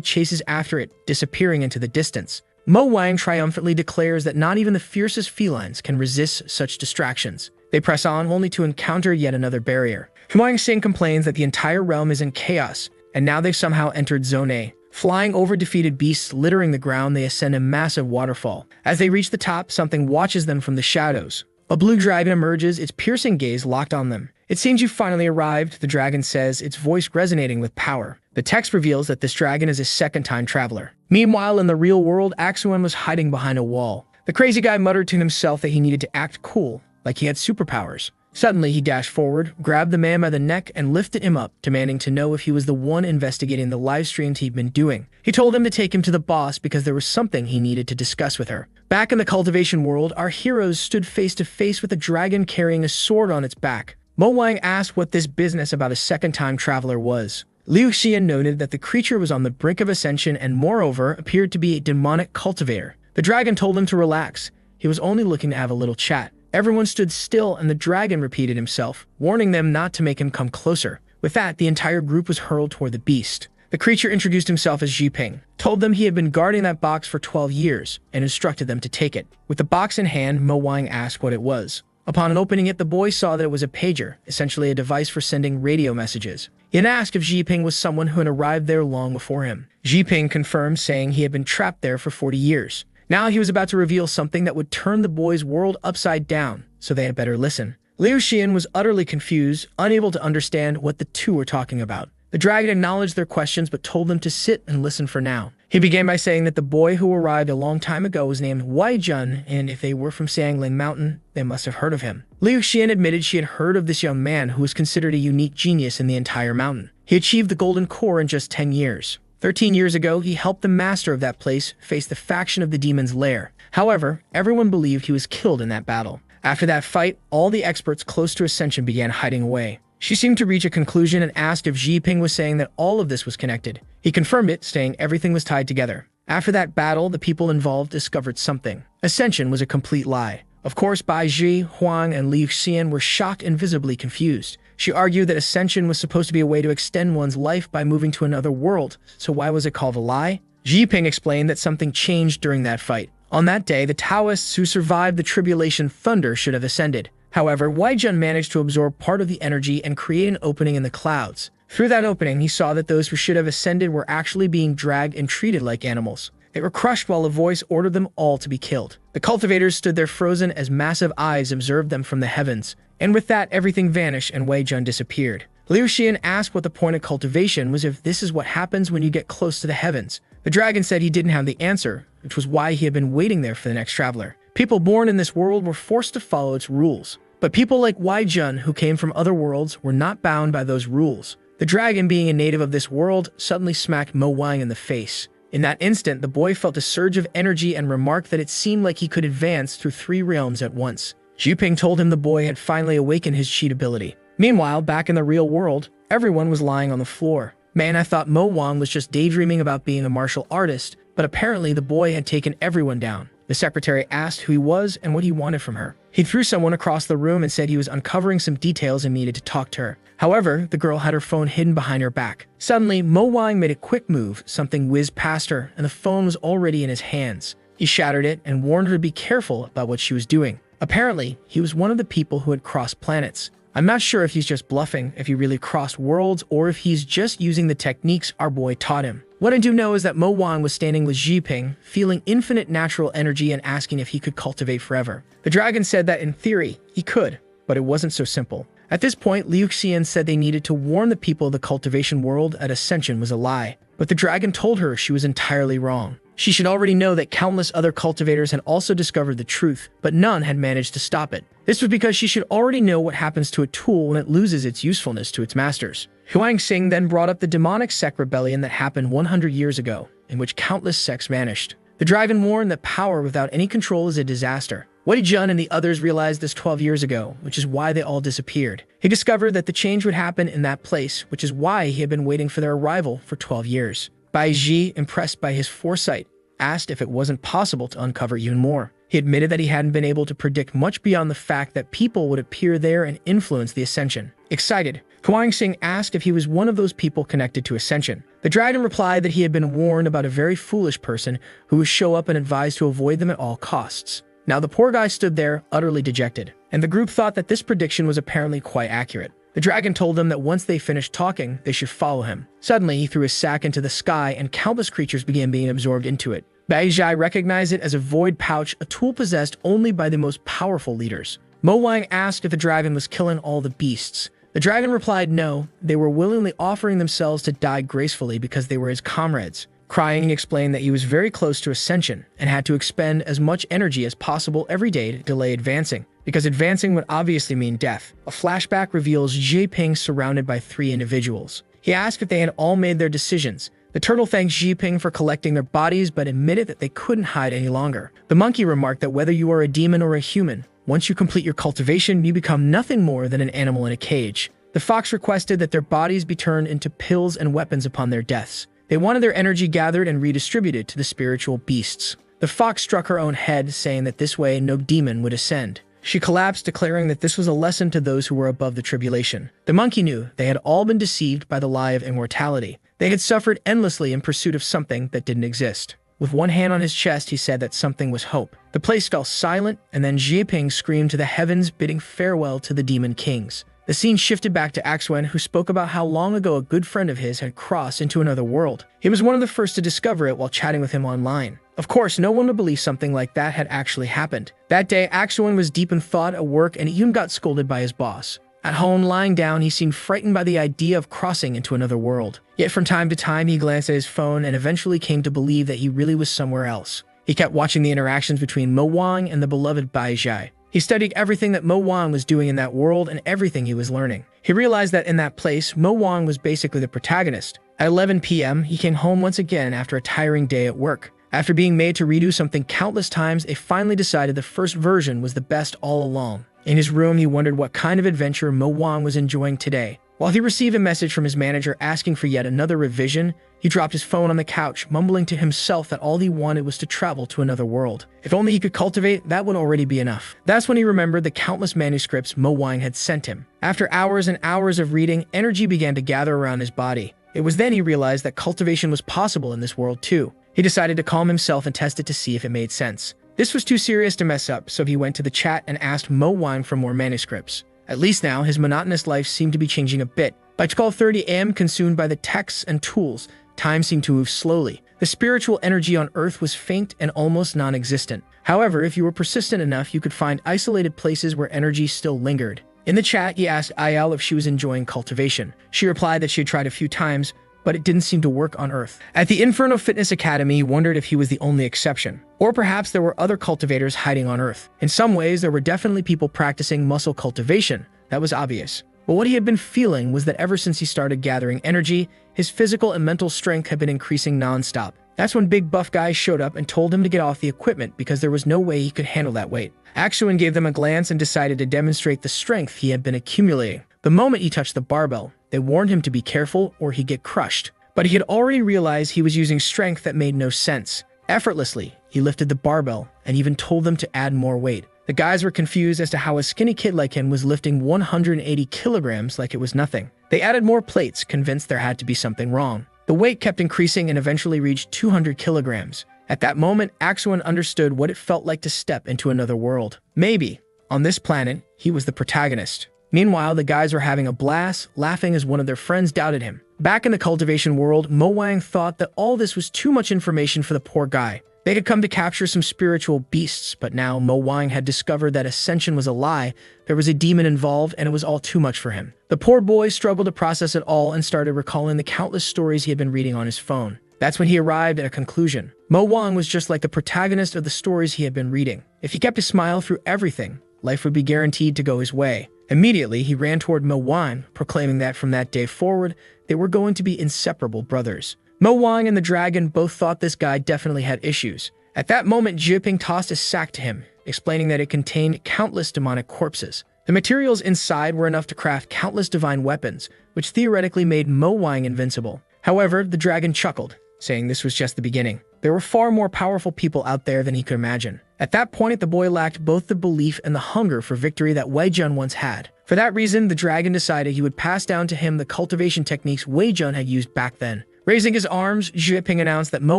Speaker 1: chases after it, disappearing into the distance. Mo Wang triumphantly declares that not even the fiercest felines can resist such distractions. They press on, only to encounter yet another barrier. Huang Xing complains that the entire realm is in chaos, and now they've somehow entered Zone A. Flying over defeated beasts littering the ground, they ascend a massive waterfall. As they reach the top, something watches them from the shadows. A blue dragon emerges, its piercing gaze locked on them. "It seems you finally arrived," the dragon says, its voice resonating with power. The text reveals that this dragon is a second-time traveler. Meanwhile, in the real world, Axuan was hiding behind a wall. The crazy guy muttered to himself that he needed to act cool, like he had superpowers. Suddenly, he dashed forward, grabbed the man by the neck, and lifted him up, demanding to know if he was the one investigating the live streams he'd been doing. He told him to take him to the boss because there was something he needed to discuss with her. Back in the cultivation world, our heroes stood face to face with a dragon carrying a sword on its back. Mo Wang asked what this business about a second-time traveler was. Liu Xian noted that the creature was on the brink of ascension and moreover appeared to be a demonic cultivator. The dragon told him to relax. He was only looking to have a little chat. Everyone stood still and the dragon repeated himself, warning them not to make him come closer. With that, the entire group was hurled toward the beast. The creature introduced himself as Jiping, told them he had been guarding that box for 12 years, and instructed them to take it. With the box in hand, Mo Wang asked what it was. Upon opening it, the boy saw that it was a pager, essentially a device for sending radio messages. He had asked if Jiping was someone who had arrived there long before him. Jiping confirmed, saying he had been trapped there for 40 years. Now he was about to reveal something that would turn the boy's world upside down, so they had better listen. Liu Xian was utterly confused, unable to understand what the two were talking about. The dragon acknowledged their questions but told them to sit and listen for now. He began by saying that the boy who arrived a long time ago was named Wai Jun, and if they were from Sangling Mountain, they must have heard of him. Liu Xian admitted she had heard of this young man who was considered a unique genius in the entire mountain. He achieved the Golden Core in just 10 years. 13 years ago, he helped the master of that place face the faction of the demon's lair. However, everyone believed he was killed in that battle. After that fight, all the experts close to Ascension began hiding away. She seemed to reach a conclusion and asked if Jiping was saying that all of this was connected. He confirmed it, saying everything was tied together. After that battle, the people involved discovered something. Ascension was a complete lie. Of course, Bai Ji, Huang, and Liu Xian were shocked and visibly confused. She argued that Ascension was supposed to be a way to extend one's life by moving to another world, so why was it called a lie? Jiping explained that something changed during that fight. On that day, the Taoists who survived the Tribulation Thunder should have ascended. However, Wai Jun managed to absorb part of the energy and create an opening in the clouds. Through that opening, he saw that those who should have ascended were actually being dragged and treated like animals. They were crushed while a voice ordered them all to be killed. The cultivators stood there frozen as massive eyes observed them from the heavens. And with that, everything vanished and Wai Jun disappeared. Liu Xian asked what the point of cultivation was, if this is what happens when you get close to the heavens. The dragon said he didn't have the answer, which was why he had been waiting there for the next traveler. People born in this world were forced to follow its rules. But people like Wai Jun, who came from other worlds, were not bound by those rules. The dragon, being a native of this world, suddenly smacked Mo Wang in the face. In that instant, the boy felt a surge of energy and remarked that it seemed like he could advance through 3 realms at once. Jiping told him the boy had finally awakened his cheat ability. Meanwhile, back in the real world, everyone was lying on the floor. Man, I thought Mo Wang was just daydreaming about being a martial artist, but apparently the boy had taken everyone down. The secretary asked who he was and what he wanted from her. He threw someone across the room and said he was uncovering some details and needed to talk to her. However, the girl had her phone hidden behind her back. Suddenly, Mo Wang made a quick move, something whizzed past her, and the phone was already in his hands. He shattered it and warned her to be careful about what she was doing. Apparently, he was one of the people who had crossed planets. I'm not sure if he's just bluffing, if he really crossed worlds, or if he's just using the techniques our boy taught him. What I do know is that Mo Wang was standing with Jiping, feeling infinite natural energy and asking if he could cultivate forever. The dragon said that in theory, he could, but it wasn't so simple. At this point, Liu Xian said they needed to warn the people of the cultivation world that Ascension was a lie. But the dragon told her she was entirely wrong. She should already know that countless other cultivators had also discovered the truth, but none had managed to stop it. This was because she should already know what happens to a tool when it loses its usefulness to its masters. Huang Xing then brought up the demonic sect rebellion that happened 100 years ago, in which countless sects vanished. The dragon warned that power without any control is a disaster. Wei Jun and the others realized this 12 years ago, which is why they all disappeared. He discovered that the change would happen in that place, which is why he had been waiting for their arrival for 12 years. Bai Ji, impressed by his foresight, asked if it wasn't possible to uncover even more. He admitted that he hadn't been able to predict much beyond the fact that people would appear there and influence the ascension. Excited, Huang Xing asked if he was one of those people connected to ascension. The dragon replied that he had been warned about a very foolish person who would show up and advised to avoid them at all costs. Now the poor guy stood there, utterly dejected, and the group thought that this prediction was apparently quite accurate. The dragon told them that once they finished talking, they should follow him. Suddenly, he threw his sack into the sky and countless creatures began being absorbed into it. Bai Zhai recognized it as a void pouch, a tool possessed only by the most powerful leaders. Mo Wang asked if the dragon was killing all the beasts. The dragon replied no, they were willingly offering themselves to die gracefully because they were his comrades. Crying, he explained that he was very close to ascension and had to expend as much energy as possible every day to delay advancing, because advancing would obviously mean death. A flashback reveals Xi Ping surrounded by 3 individuals. He asked if they had all made their decisions. The turtle thanked Xi Ping for collecting their bodies but admitted that they couldn't hide any longer. The monkey remarked that whether you are a demon or a human, once you complete your cultivation, you become nothing more than an animal in a cage. The fox requested that their bodies be turned into pills and weapons upon their deaths. They wanted their energy gathered and redistributed to the spiritual beasts. The fox struck her own head, saying that this way no demon would ascend. She collapsed, declaring that this was a lesson to those who were above the tribulation. The monkey knew they had all been deceived by the lie of immortality. They had suffered endlessly in pursuit of something that didn't exist. With one hand on his chest, he said that something was hope. The place fell silent, and then Xi Ping screamed to the heavens, bidding farewell to the demon kings. The scene shifted back to Axuen, who spoke about how long ago a good friend of his had crossed into another world. He was one of the first to discover it while chatting with him online. Of course, no one would believe something like that had actually happened. That day, Axuen was deep in thought at work and even got scolded by his boss. At home, lying down, he seemed frightened by the idea of crossing into another world. Yet from time to time, he glanced at his phone and eventually came to believe that he really was somewhere else. He kept watching the interactions between Mo Wang and the beloved Bai Zhai. He studied everything that Mo Wang was doing in that world and everything he was learning. He realized that in that place, Mo Wang was basically the protagonist. At 11 p.m., he came home once again after a tiring day at work. After being made to redo something countless times, they finally decided the first version was the best all along. In his room, he wondered what kind of adventure Mo Wang was enjoying today. While he received a message from his manager asking for yet another revision, he dropped his phone on the couch, mumbling to himself that all he wanted was to travel to another world. If only he could cultivate, that would already be enough. That's when he remembered the countless manuscripts Mo Wang had sent him. After hours and hours of reading, energy began to gather around his body. It was then he realized that cultivation was possible in this world too. He decided to calm himself and test it to see if it made sense. This was too serious to mess up, so he went to the chat and asked Mo Wang for more manuscripts. At least now, his monotonous life seemed to be changing a bit. By 12:30 a.m., consumed by the texts and tools, time seemed to move slowly. The spiritual energy on Earth was faint and almost non-existent. However, if you were persistent enough, you could find isolated places where energy still lingered. In the chat, he asked Yahello if she was enjoying cultivation. She replied that she had tried a few times, but it didn't seem to work on Earth. At the Inferno Fitness Academy, he wondered if he was the only exception. Or perhaps there were other cultivators hiding on Earth. In some ways, there were definitely people practicing muscle cultivation. That was obvious. But what he had been feeling was that ever since he started gathering energy, his physical and mental strength had been increasing non-stop. That's when Big Buff Guy showed up and told him to get off the equipment because there was no way he could handle that weight. Axuen gave them a glance and decided to demonstrate the strength he had been accumulating. The moment he touched the barbell, they warned him to be careful or he'd get crushed. But he had already realized he was using strength that made no sense. Effortlessly, he lifted the barbell and even told them to add more weight. The guys were confused as to how a skinny kid like him was lifting 180 kilograms like it was nothing. They added more plates, convinced there had to be something wrong. The weight kept increasing and eventually reached 200 kilograms. At that moment, Axuen understood what it felt like to step into another world. Maybe, on this planet, he was the protagonist. Meanwhile, the guys were having a blast, laughing as one of their friends doubted him. Back in the cultivation world, Mo Wang thought that all this was too much information for the poor guy. They had come to capture some spiritual beasts, but now Mo Wang had discovered that ascension was a lie, there was a demon involved, and it was all too much for him. The poor boy struggled to process it all and started recalling the countless stories he had been reading on his phone. That's when he arrived at a conclusion. Mo Wang was just like the protagonist of the stories he had been reading. If he kept his smile through everything, life would be guaranteed to go his way. Immediately, he ran toward Mo Wang, proclaiming that from that day forward, they were going to be inseparable brothers. Mo Wang and the dragon both thought this guy definitely had issues. At that moment, Jiping tossed a sack to him, explaining that it contained countless demonic corpses. The materials inside were enough to craft countless divine weapons, which theoretically made Mo Wang invincible. However, the dragon chuckled, saying this was just the beginning. There were far more powerful people out there than he could imagine. At that point, the boy lacked both the belief and the hunger for victory that Wei Jun once had. For that reason, the dragon decided he would pass down to him the cultivation techniques Wei Jun had used back then. Raising his arms, Jiping announced that Mo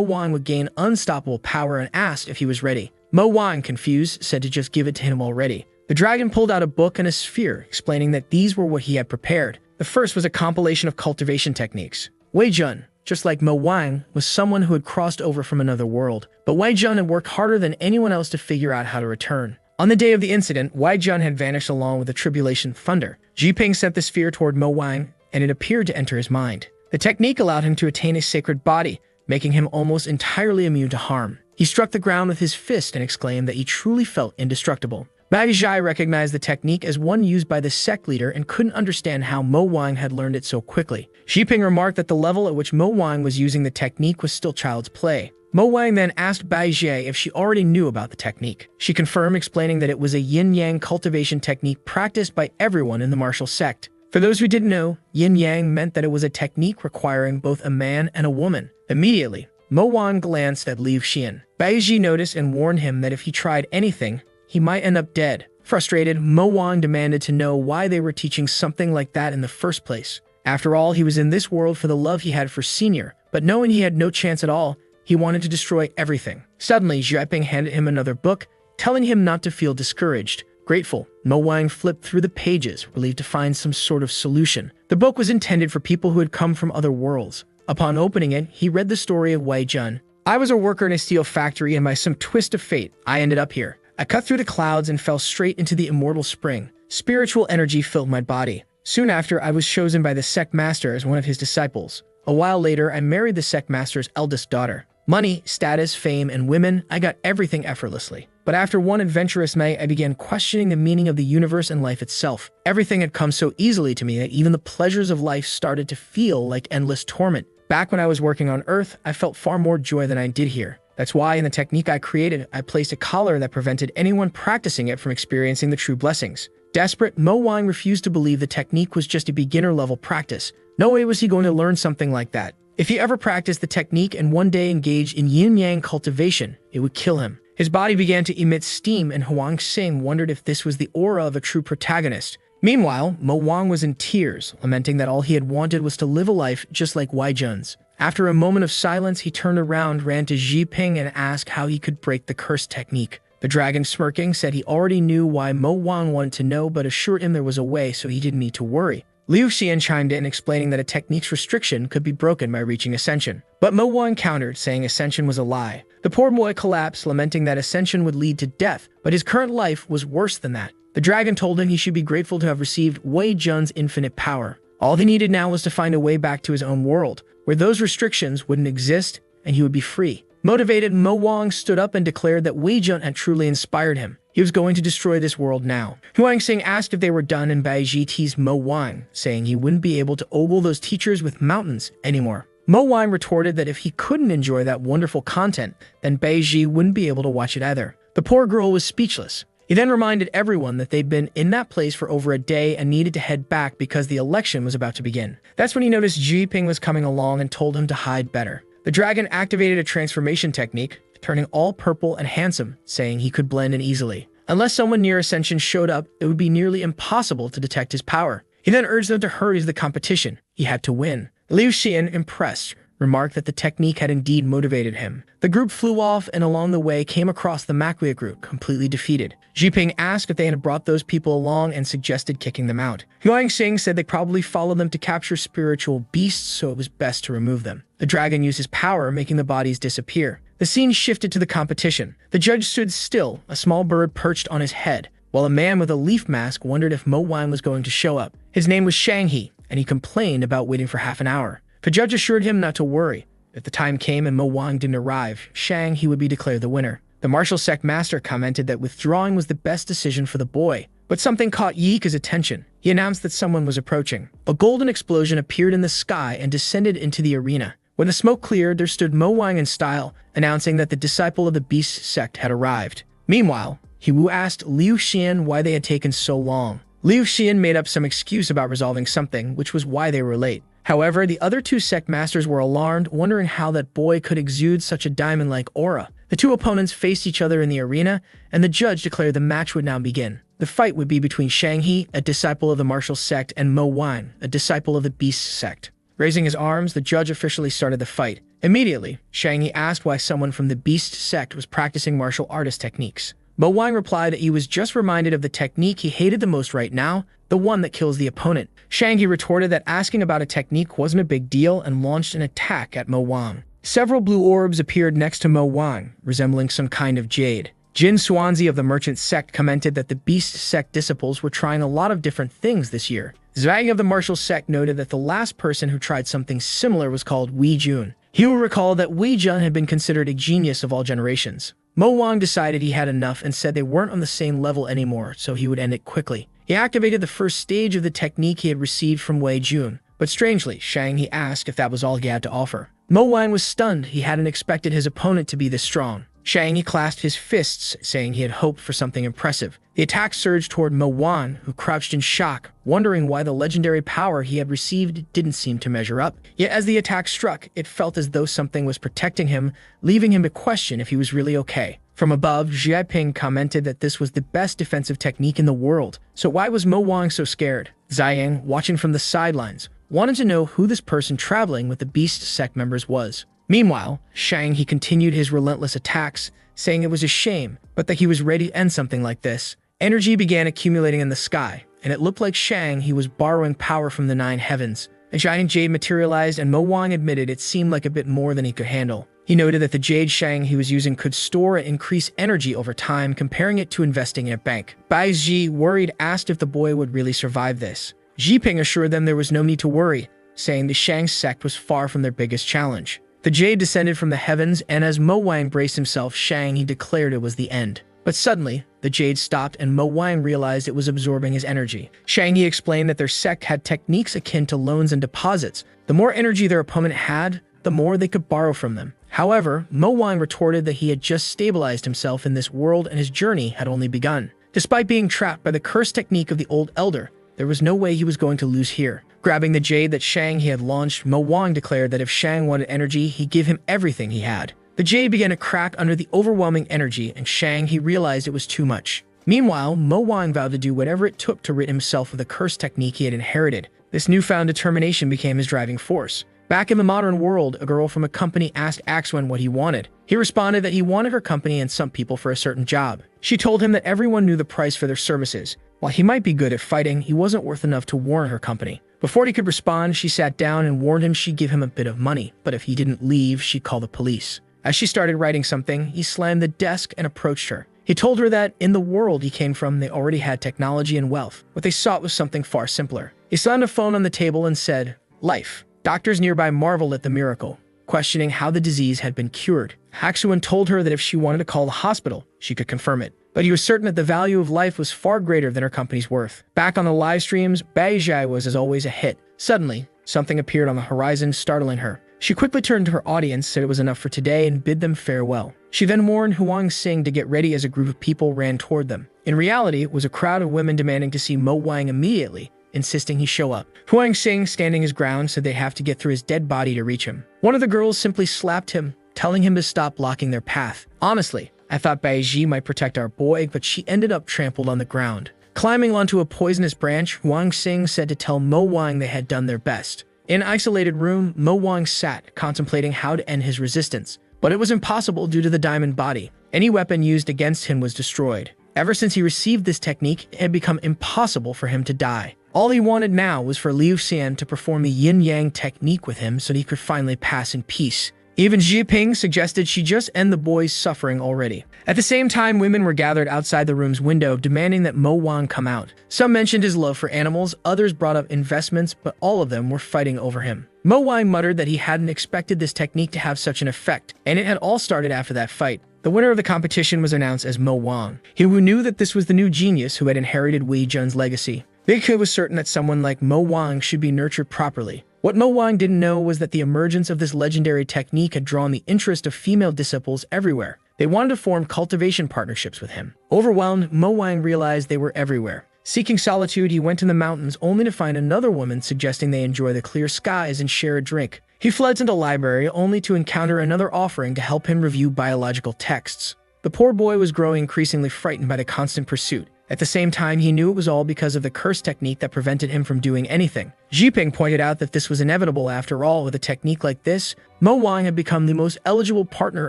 Speaker 1: Wang would gain unstoppable power and asked if he was ready. Mo Wang, confused, said to just give it to him already. The dragon pulled out a book and a sphere, explaining that these were what he had prepared. The first was a compilation of cultivation techniques. Wei Jun, just like Mo Wang, was someone who had crossed over from another world, but Wei Jun had worked harder than anyone else to figure out how to return. On the day of the incident, Wei Jun had vanished along with the tribulation thunder. Jiping sent the sphere toward Mo Wang, and it appeared to enter his mind. The technique allowed him to attain a sacred body, making him almost entirely immune to harm. He struck the ground with his fist and exclaimed that he truly felt indestructible. Bai Zhai recognized the technique as one used by the sect leader and couldn't understand how Mo Wang had learned it so quickly. Jiping remarked that the level at which Mo Wang was using the technique was still child's play. Mo Wang then asked Bai Zhai if she already knew about the technique. She confirmed, explaining that it was a yin-yang cultivation technique practiced by everyone in the martial sect. For those who didn't know, yin-yang meant that it was a technique requiring both a man and a woman. Immediately, Mo Wang glanced at Liu Xian. Bai Zhi noticed and warned him that if he tried anything, he might end up dead. Frustrated, Mo Wang demanded to know why they were teaching something like that in the first place. After all, he was in this world for the love he had for Senior, but knowing he had no chance at all, he wanted to destroy everything. Suddenly, Jiping handed him another book, telling him not to feel discouraged. Grateful, Mo Wang flipped through the pages, relieved to find some sort of solution. The book was intended for people who had come from other worlds. Upon opening it, he read the story of Wei Jun. I was a worker in a steel factory, and by some twist of fate, I ended up here. I cut through the clouds and fell straight into the immortal spring. Spiritual energy filled my body. Soon after, I was chosen by the sect master as one of his disciples. A while later, I married the sect master's eldest daughter. Money, status, fame, and women, I got everything effortlessly. But after one adventurous night, I began questioning the meaning of the universe and life itself. Everything had come so easily to me that even the pleasures of life started to feel like endless torment. Back when I was working on Earth, I felt far more joy than I did here. That's why in the technique I created, I placed a collar that prevented anyone practicing it from experiencing the true blessings. Desperate, Mo Wang refused to believe the technique was just a beginner-level practice. No way was he going to learn something like that. If he ever practiced the technique and one day engaged in yin-yang cultivation, it would kill him. His body began to emit steam, and Huang Xing wondered if this was the aura of a true protagonist. Meanwhile, Mo Wang was in tears, lamenting that all he had wanted was to live a life just like Wei Jun's. After a moment of silence, he turned around, ran to Jiping, and asked how he could break the cursed technique. The dragon, smirking, said he already knew why Mo Wang wanted to know, but assured him there was a way, so he didn't need to worry. Liu Xian chimed in, explaining that a technique's restriction could be broken by reaching Ascension. But Mo Wang countered, saying Ascension was a lie. The poor boy collapsed, lamenting that Ascension would lead to death, but his current life was worse than that. The dragon told him he should be grateful to have received Wei Jun's infinite power. All he needed now was to find a way back to his own world, where those restrictions wouldn't exist and he would be free. Motivated, Mo Wang stood up and declared that Wei Jun had truly inspired him. He was going to destroy this world now. Huang Xing asked if they were done, and Bai Zhi teased Mo Wang, saying he wouldn't be able to ogle those teachers with mountains anymore. Mo Wang retorted that if he couldn't enjoy that wonderful content, then Bai Zhi wouldn't be able to watch it either. The poor girl was speechless. He then reminded everyone that they'd been in that place for over a day and needed to head back because the election was about to begin. That's when he noticed Jiping was coming along and told him to hide better. The dragon activated a transformation technique, turning all purple and handsome, saying he could blend in easily. Unless someone near Ascension showed up, it would be nearly impossible to detect his power. He then urged them to hurry to the competition. He had to win. Liu Xian, impressed, remarked that the technique had indeed motivated him. The group flew off and along the way came across the Makuya group, completely defeated. Jiping asked if they had brought those people along and suggested kicking them out. Huang Xing said they probably followed them to capture spiritual beasts, so it was best to remove them. The dragon used his power, making the bodies disappear. The scene shifted to the competition. The judge stood still, a small bird perched on his head, while a man with a leaf mask wondered if Mo Wang was going to show up. His name was Shang He, and he complained about waiting for half an hour. The judge assured him not to worry. If the time came and Mo Wang didn't arrive, Shang he would be declared the winner. The martial sect master commented that withdrawing was the best decision for the boy. But something caught Yika's attention. He announced that someone was approaching. A golden explosion appeared in the sky and descended into the arena. When the smoke cleared, there stood Mo Wang in style, announcing that the disciple of the beast sect had arrived. Meanwhile, He asked Liu Xian why they had taken so long. Liu Xian made up some excuse about resolving something, which was why they were late. However, the other two sect masters were alarmed, wondering how that boy could exude such a diamond-like aura. The two opponents faced each other in the arena, and the judge declared the match would now begin. The fight would be between Shang He, a disciple of the martial sect, and Mo Wang, a disciple of the beast sect. Raising his arms, the judge officially started the fight. Immediately, Shang He asked why someone from the beast sect was practicing martial artist techniques. Mo Wang replied that he was just reminded of the technique he hated the most right now, the one that kills the opponent. Shang He retorted that asking about a technique wasn't a big deal and launched an attack at Mo Wang. Several blue orbs appeared next to Mo Wang, resembling some kind of jade. Jin Xuanzi of the merchant sect commented that the beast sect disciples were trying a lot of different things this year. Zhang of the martial sect noted that the last person who tried something similar was called Wei Jun. He will recall that Wei Jun had been considered a genius of all generations. Mo Wang decided he had enough and said they weren't on the same level anymore, so he would end it quickly. He activated the first stage of the technique he had received from Wei Jun, but strangely, Shang He asked if that was all he had to offer. Mo Wang was stunned. He hadn't expected his opponent to be this strong. Shang He clasped his fists, saying he had hoped for something impressive. The attack surged toward Mo Wang, who crouched in shock, wondering why the legendary power he had received didn't seem to measure up. Yet as the attack struck, it felt as though something was protecting him, leaving him to question if he was really okay. From above, Jiaping commented that this was the best defensive technique in the world. So why was Mo Wang so scared? Ziyang, watching from the sidelines, wanted to know who this person traveling with the beast sect members was. Meanwhile, Shang He continued his relentless attacks, saying it was a shame, but that he was ready to end something like this. Energy began accumulating in the sky, and it looked like Shang He was borrowing power from the nine heavens. A giant jade materialized, and Mo Wang admitted it seemed like a bit more than he could handle. He noted that the jade Shang He was using could store and increase energy over time, comparing it to investing in a bank. Bai Ji, worried, asked if the boy would really survive this. Jiping assured them there was no need to worry, saying the Shang sect was far from their biggest challenge. The jade descended from the heavens, and as Mo Wang braced himself, Shang He declared it was the end. But suddenly, the jade stopped and Mo Wang realized it was absorbing his energy. Shang He explained that their sect had techniques akin to loans and deposits. The more energy their opponent had, the more they could borrow from them. However, Mo Wang retorted that he had just stabilized himself in this world and his journey had only begun. Despite being trapped by the cursed technique of the old elder, there was no way he was going to lose here. Grabbing the jade that Shang He had launched, Mo Wang declared that if Shang wanted energy, he'd give him everything he had. The jade began to crack under the overwhelming energy, and Shang He realized it was too much. Meanwhile, Mo Wang vowed to do whatever it took to rid himself of the cursed technique he had inherited. This newfound determination became his driving force. Back in the modern world, a girl from a company asked Axwen what he wanted. He responded that he wanted her company and some people for a certain job. She told him that everyone knew the price for their services. While he might be good at fighting, he wasn't worth enough to warn her company. Before he could respond, she sat down and warned him she'd give him a bit of money, but if he didn't leave, she'd call the police. As she started writing something, he slammed the desk and approached her. He told her that in the world he came from, they already had technology and wealth. What they sought was something far simpler. He slammed a phone on the table and said, "Life." Doctors nearby marveled at the miracle, questioning how the disease had been cured. Haxuan told her that if she wanted to call the hospital, she could confirm it. But he was certain that the value of life was far greater than her company's worth. Back on the live streams, Baizhai was as always a hit. Suddenly, something appeared on the horizon, startling her. She quickly turned to her audience, said it was enough for today, and bid them farewell. She then warned Huang Xing to get ready as a group of people ran toward them. In reality, it was a crowd of women demanding to see Mo Wang immediately, insisting he show up. Huang Xing, standing his ground, said they have to get through his dead body to reach him. One of the girls simply slapped him, telling him to stop blocking their path. Honestly, I thought Bai Ji might protect our boy, but she ended up trampled on the ground. Climbing onto a poisonous branch, Huang Xing said to tell Mo Wang they had done their best. In an isolated room, Mo Wang sat, contemplating how to end his resistance. But it was impossible due to the diamond body. Any weapon used against him was destroyed. Ever since he received this technique, it had become impossible for him to die. All he wanted now was for Liu Xian to perform the yin-yang technique with him so that he could finally pass in peace. Even Jiping suggested she just end the boy's suffering already. At the same time, women were gathered outside the room's window, demanding that Mo Wang come out. Some mentioned his love for animals, others brought up investments, but all of them were fighting over him. Mo Wang muttered that he hadn't expected this technique to have such an effect, and it had all started after that fight. The winner of the competition was announced as Mo Wang. He knew that this was the new genius who had inherited Wei Jun's legacy. Big He was certain that someone like Mo Wang should be nurtured properly. What Mo Wang didn't know was that the emergence of this legendary technique had drawn the interest of female disciples everywhere. They wanted to form cultivation partnerships with him. Overwhelmed, Mo Wang realized they were everywhere. Seeking solitude, he went to the mountains only to find another woman suggesting they enjoy the clear skies and share a drink. He fled to the library only to encounter another offering to help him review biological texts. The poor boy was growing increasingly frightened by the constant pursuit. At the same time, he knew it was all because of the curse technique that prevented him from doing anything. Jiping pointed out that this was inevitable after all. With a technique like this, Mo Wang had become the most eligible partner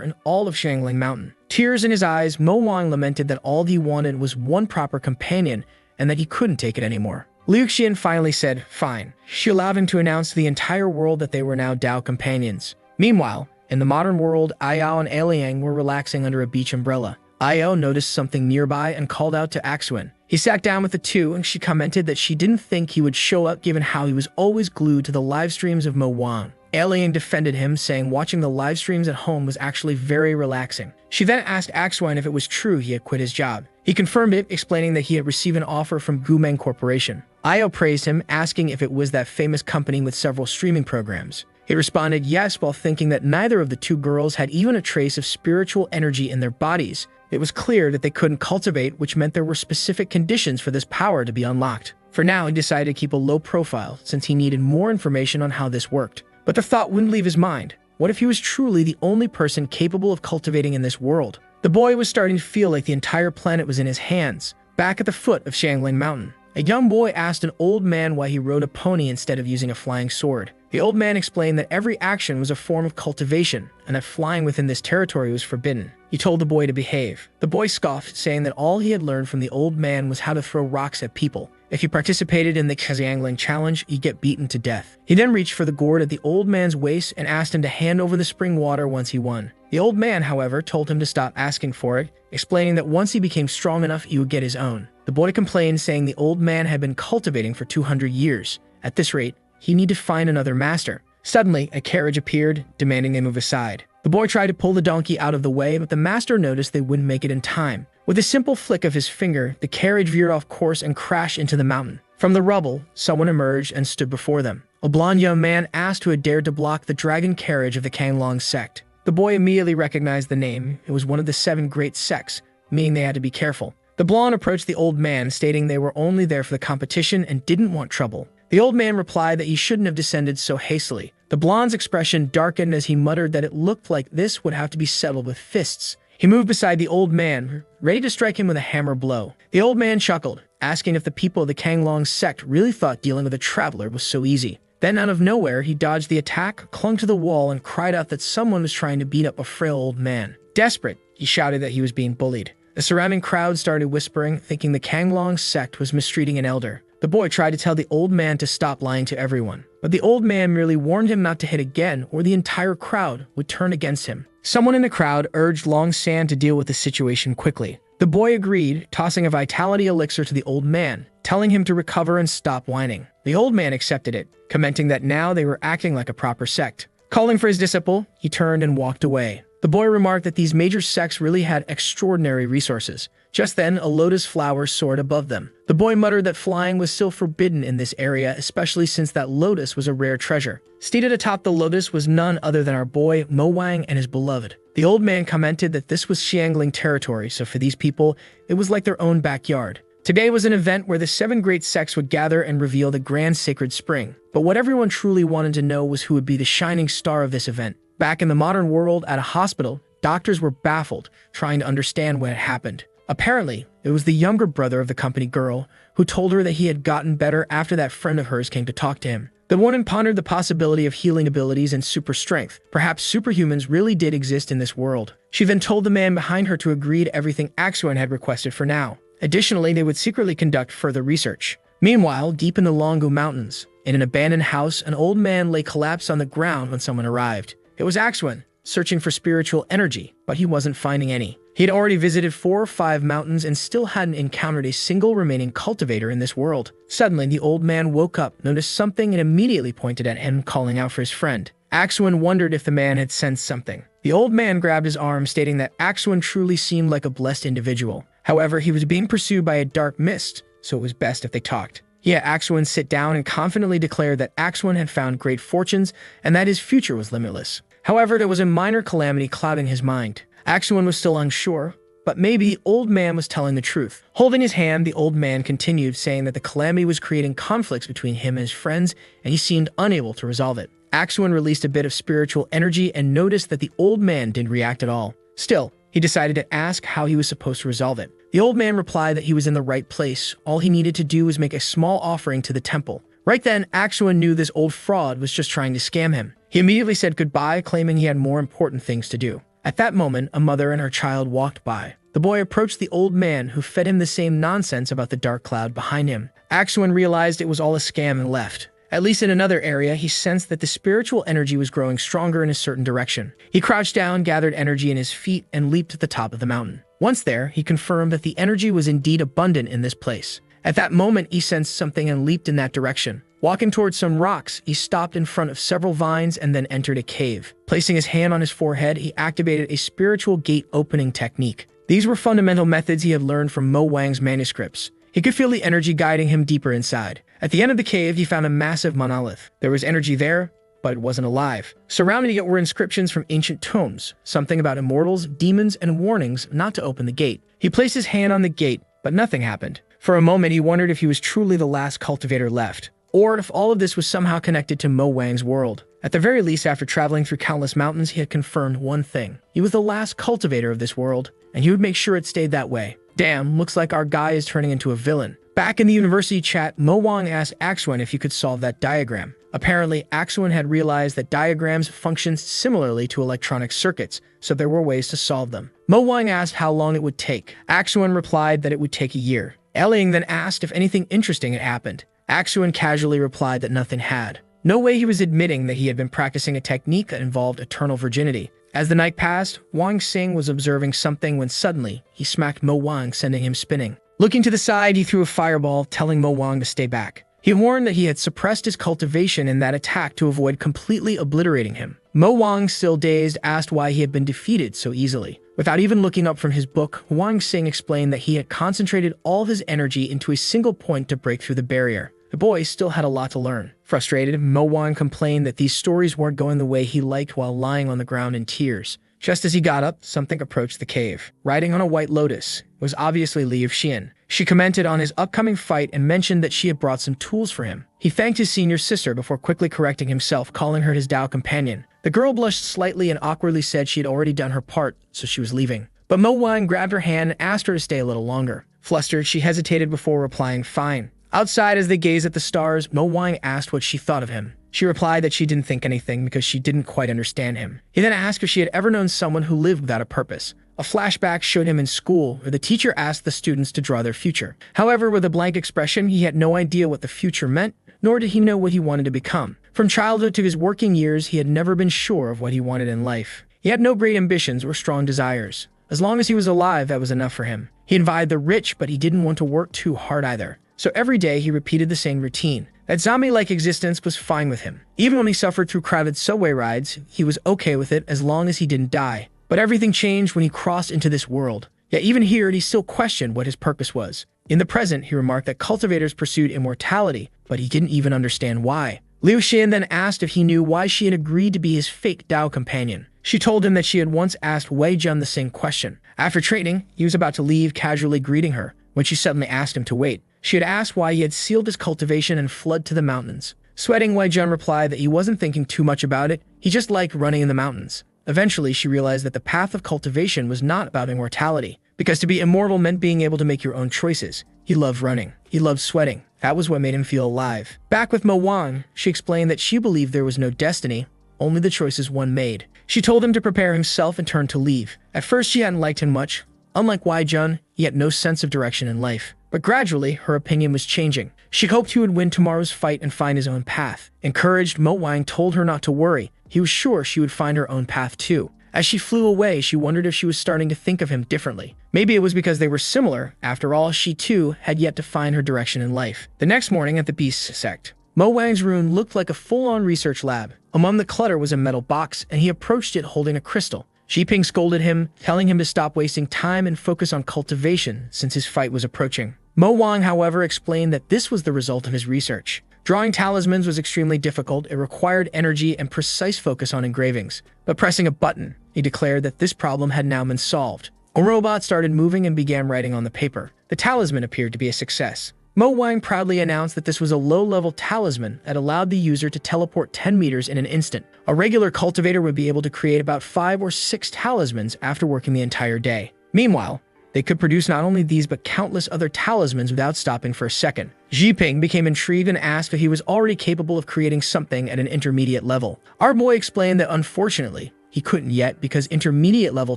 Speaker 1: in all of Xiangling Mountain. Tears in his eyes, Mo Wang lamented that all he wanted was one proper companion and that he couldn't take it anymore. Liu Xian finally said, fine. She allowed him to announce to the entire world that they were now Dao companions. Meanwhile, in the modern world, Ayao and Aliang were relaxing under a beach umbrella. Ayao noticed something nearby and called out to Axuan. He sat down with the two and she commented that she didn't think he would show up given how he was always glued to the live streams of Mo Wang. Aliang defended him, saying watching the live streams at home was actually very relaxing. She then asked Axuan if it was true he had quit his job. He confirmed it, explaining that he had received an offer from Gumeng Corporation. Ayao praised him, asking if it was that famous company with several streaming programs. He responded yes, while thinking that neither of the two girls had even a trace of spiritual energy in their bodies. It was clear that they couldn't cultivate, which meant there were specific conditions for this power to be unlocked. For now, he decided to keep a low profile, since he needed more information on how this worked. But the thought wouldn't leave his mind. What if he was truly the only person capable of cultivating in this world? The boy was starting to feel like the entire planet was in his hands. Back at the foot of Xiangling Mountain, a young boy asked an old man why he rode a pony instead of using a flying sword. The old man explained that every action was a form of cultivation, and that flying within this territory was forbidden. He told the boy to behave. The boy scoffed, saying that all he had learned from the old man was how to throw rocks at people. If he participated in the Xiangling challenge, he'd get beaten to death. He then reached for the gourd at the old man's waist and asked him to hand over the spring water once he won. The old man, however, told him to stop asking for it, explaining that once he became strong enough, he would get his own. The boy complained, saying the old man had been cultivating for 200 years. At this rate, he needed to find another master. Suddenly, a carriage appeared, demanding they move aside. The boy tried to pull the donkey out of the way, but the master noticed they wouldn't make it in time. With a simple flick of his finger, the carriage veered off course and crashed into the mountain. From the rubble, someone emerged and stood before them. A blond young man asked who had dared to block the dragon carriage of the Kanglong sect. The boy immediately recognized the name. It was one of the 7 great sects, meaning they had to be careful. The blonde approached the old man, stating they were only there for the competition and didn't want trouble. The old man replied that he shouldn't have descended so hastily. The blonde's expression darkened as he muttered that it looked like this would have to be settled with fists. He moved beside the old man, ready to strike him with a hammer blow. The old man chuckled, asking if the people of the Kanglong sect really thought dealing with a traveler was so easy. Then out of nowhere, he dodged the attack, clung to the wall, and cried out that someone was trying to beat up a frail old man. Desperate, he shouted that he was being bullied. The surrounding crowd started whispering, thinking the Kanglong sect was mistreating an elder. The boy tried to tell the old man to stop lying to everyone, but the old man merely warned him not to hit again or the entire crowd would turn against him. Someone in the crowd urged Long San to deal with the situation quickly. The boy agreed, tossing a vitality elixir to the old man, telling him to recover and stop whining. The old man accepted it, commenting that now they were acting like a proper sect. Calling for his disciple, he turned and walked away. The boy remarked that these major sects really had extraordinary resources. Just then, a lotus flower soared above them. The boy muttered that flying was still forbidden in this area, especially since that lotus was a rare treasure. Seated atop the lotus was none other than our boy, Mo Wang, and his beloved. The old man commented that this was Xiangling territory, so for these people, it was like their own backyard. Today was an event where the 7 great sects would gather and reveal the grand sacred spring. But what everyone truly wanted to know was who would be the shining star of this event. Back in the modern world, at a hospital, doctors were baffled, trying to understand what had happened. Apparently, it was the younger brother of the company girl who told her that he had gotten better after that friend of hers came to talk to him. The woman pondered the possibility of healing abilities and super strength. Perhaps superhumans really did exist in this world. She then told the man behind her to agree to everything Axuan had requested for now. Additionally, they would secretly conduct further research. Meanwhile, deep in the Longu Mountains, in an abandoned house, an old man lay collapsed on the ground when someone arrived. It was Axuan. searching for spiritual energy, but he wasn't finding any. He had already visited 4 or 5 mountains and still hadn't encountered a single remaining cultivator in this world. Suddenly, the old man woke up, noticed something, and immediately pointed at him, calling out for his friend. Axwin wondered if the man had sensed something. The old man grabbed his arm, stating that Axwin truly seemed like a blessed individual. However, he was being pursued by a dark mist, so it was best if they talked. He had Axwin sit down and confidently declared that Axwin had found great fortunes and that his future was limitless. However, there was a minor calamity clouding his mind. Axwin was still unsure, but maybe the old man was telling the truth. Holding his hand, the old man continued, saying that the calamity was creating conflicts between him and his friends, and he seemed unable to resolve it. Axwin released a bit of spiritual energy and noticed that the old man didn't react at all. Still, he decided to ask how he was supposed to resolve it. The old man replied that he was in the right place. All he needed to do was make a small offering to the temple. Right then, Axwin knew this old fraud was just trying to scam him. He immediately said goodbye, claiming he had more important things to do. At that moment, a mother and her child walked by. The boy approached the old man, who fed him the same nonsense about the dark cloud behind him. Axwin realized it was all a scam and left. At least in another area, he sensed that the spiritual energy was growing stronger in a certain direction. He crouched down, gathered energy in his feet, and leaped to the top of the mountain. Once there, he confirmed that the energy was indeed abundant in this place. At that moment, he sensed something and leaped in that direction. Walking towards some rocks, he stopped in front of several vines and then entered a cave. Placing his hand on his forehead, he activated a spiritual gate opening technique. These were fundamental methods he had learned from Mo Wang's manuscripts. He could feel the energy guiding him deeper inside. At the end of the cave, he found a massive monolith. There was energy there, but it wasn't alive. Surrounding it were inscriptions from ancient tomes, something about immortals, demons, and warnings not to open the gate. He placed his hand on the gate, but nothing happened. For a moment, he wondered if he was truly the last cultivator left, or if all of this was somehow connected to Mo Wang's world. At the very least, after traveling through countless mountains, he had confirmed one thing. He was the last cultivator of this world, and he would make sure it stayed that way. Damn, looks like our guy is turning into a villain. Back in the university chat, Mo Wang asked Axwin if he could solve that diagram. Apparently, Axwin had realized that diagrams functioned similarly to electronic circuits, so there were ways to solve them. Mo Wang asked how long it would take. Axwin replied that it would take a year. Elling then asked if anything interesting had happened. Axwin casually replied that nothing had. No way he was admitting that he had been practicing a technique that involved eternal virginity. As the night passed, Wang Xing was observing something when suddenly, he smacked Mo Wang, sending him spinning. Looking to the side, he threw a fireball, telling Mo Wang to stay back. He warned that he had suppressed his cultivation in that attack to avoid completely obliterating him. Mo Wang, still dazed, asked why he had been defeated so easily. Without even looking up from his book, Wang Xing explained that he had concentrated all his energy into a single point to break through the barrier. The boy still had a lot to learn. Frustrated, Mo Wang complained that these stories weren't going the way he liked while lying on the ground in tears. Just as he got up, something approached the cave. Riding on a white lotus was obviously Li of Xian. She commented on his upcoming fight and mentioned that she had brought some tools for him. He thanked his senior sister before quickly correcting himself, calling her his Dao companion. The girl blushed slightly and awkwardly said she had already done her part, so she was leaving. But Mo Wang grabbed her hand and asked her to stay a little longer. Flustered, she hesitated before replying, "Fine." Outside, as they gazed at the stars, Mo Wang asked what she thought of him. She replied that she didn't think anything because she didn't quite understand him. He then asked if she had ever known someone who lived without a purpose. A flashback showed him in school, where the teacher asked the students to draw their future. However, with a blank expression, he had no idea what the future meant, nor did he know what he wanted to become. From childhood to his working years, he had never been sure of what he wanted in life. He had no great ambitions or strong desires. As long as he was alive, that was enough for him. He envied the rich, but he didn't want to work too hard either. So every day, he repeated the same routine. That zombie-like existence was fine with him. Even when he suffered through crowded subway rides, he was okay with it as long as he didn't die. But everything changed when he crossed into this world. Yet even here, he still questioned what his purpose was. In the present, he remarked that cultivators pursued immortality, but he didn't even understand why. Liu Xian then asked if he knew why she had agreed to be his fake Dao companion. She told him that she had once asked Wei Jun the same question. After trading, he was about to leave, casually greeting her, when she suddenly asked him to wait. She had asked why he had sealed his cultivation and fled to the mountains. Sweating, Wei Jun replied that he wasn't thinking too much about it, he just liked running in the mountains. Eventually, she realized that the path of cultivation was not about immortality, because to be immortal meant being able to make your own choices. He loved running. He loved sweating. That was what made him feel alive. Back with Mo Wang, she explained that she believed there was no destiny, only the choices one made. She told him to prepare himself and turned to leave. At first, she hadn't liked him much. Unlike Wei Jun, he had no sense of direction in life. But gradually, her opinion was changing. She hoped he would win tomorrow's fight and find his own path. Encouraged, Mo Wang told her not to worry. he was sure she would find her own path too. As she flew away, she wondered if she was starting to think of him differently. Maybe it was because they were similar. After all, she too had yet to find her direction in life. The next morning at the Beast sect, Mo Wang's room looked like a full-on research lab. Among the clutter was a metal box, and he approached it holding a crystal. Xiping scolded him, telling him to stop wasting time and focus on cultivation since his fight was approaching. Mo Wang, however, explained that this was the result of his research. Drawing talismans was extremely difficult. It required energy and precise focus on engravings. But pressing a button, he declared that this problem had now been solved. A robot started moving and began writing on the paper. The talisman appeared to be a success. Mo Wang proudly announced that this was a low-level talisman that allowed the user to teleport 10 meters in an instant. A regular cultivator would be able to create about 5 or 6 talismans after working the entire day. Meanwhile, they could produce not only these but countless other talismans without stopping for a second. Xiping became intrigued and asked if he was already capable of creating something at an intermediate level. Our boy explained that unfortunately, he couldn't yet because intermediate-level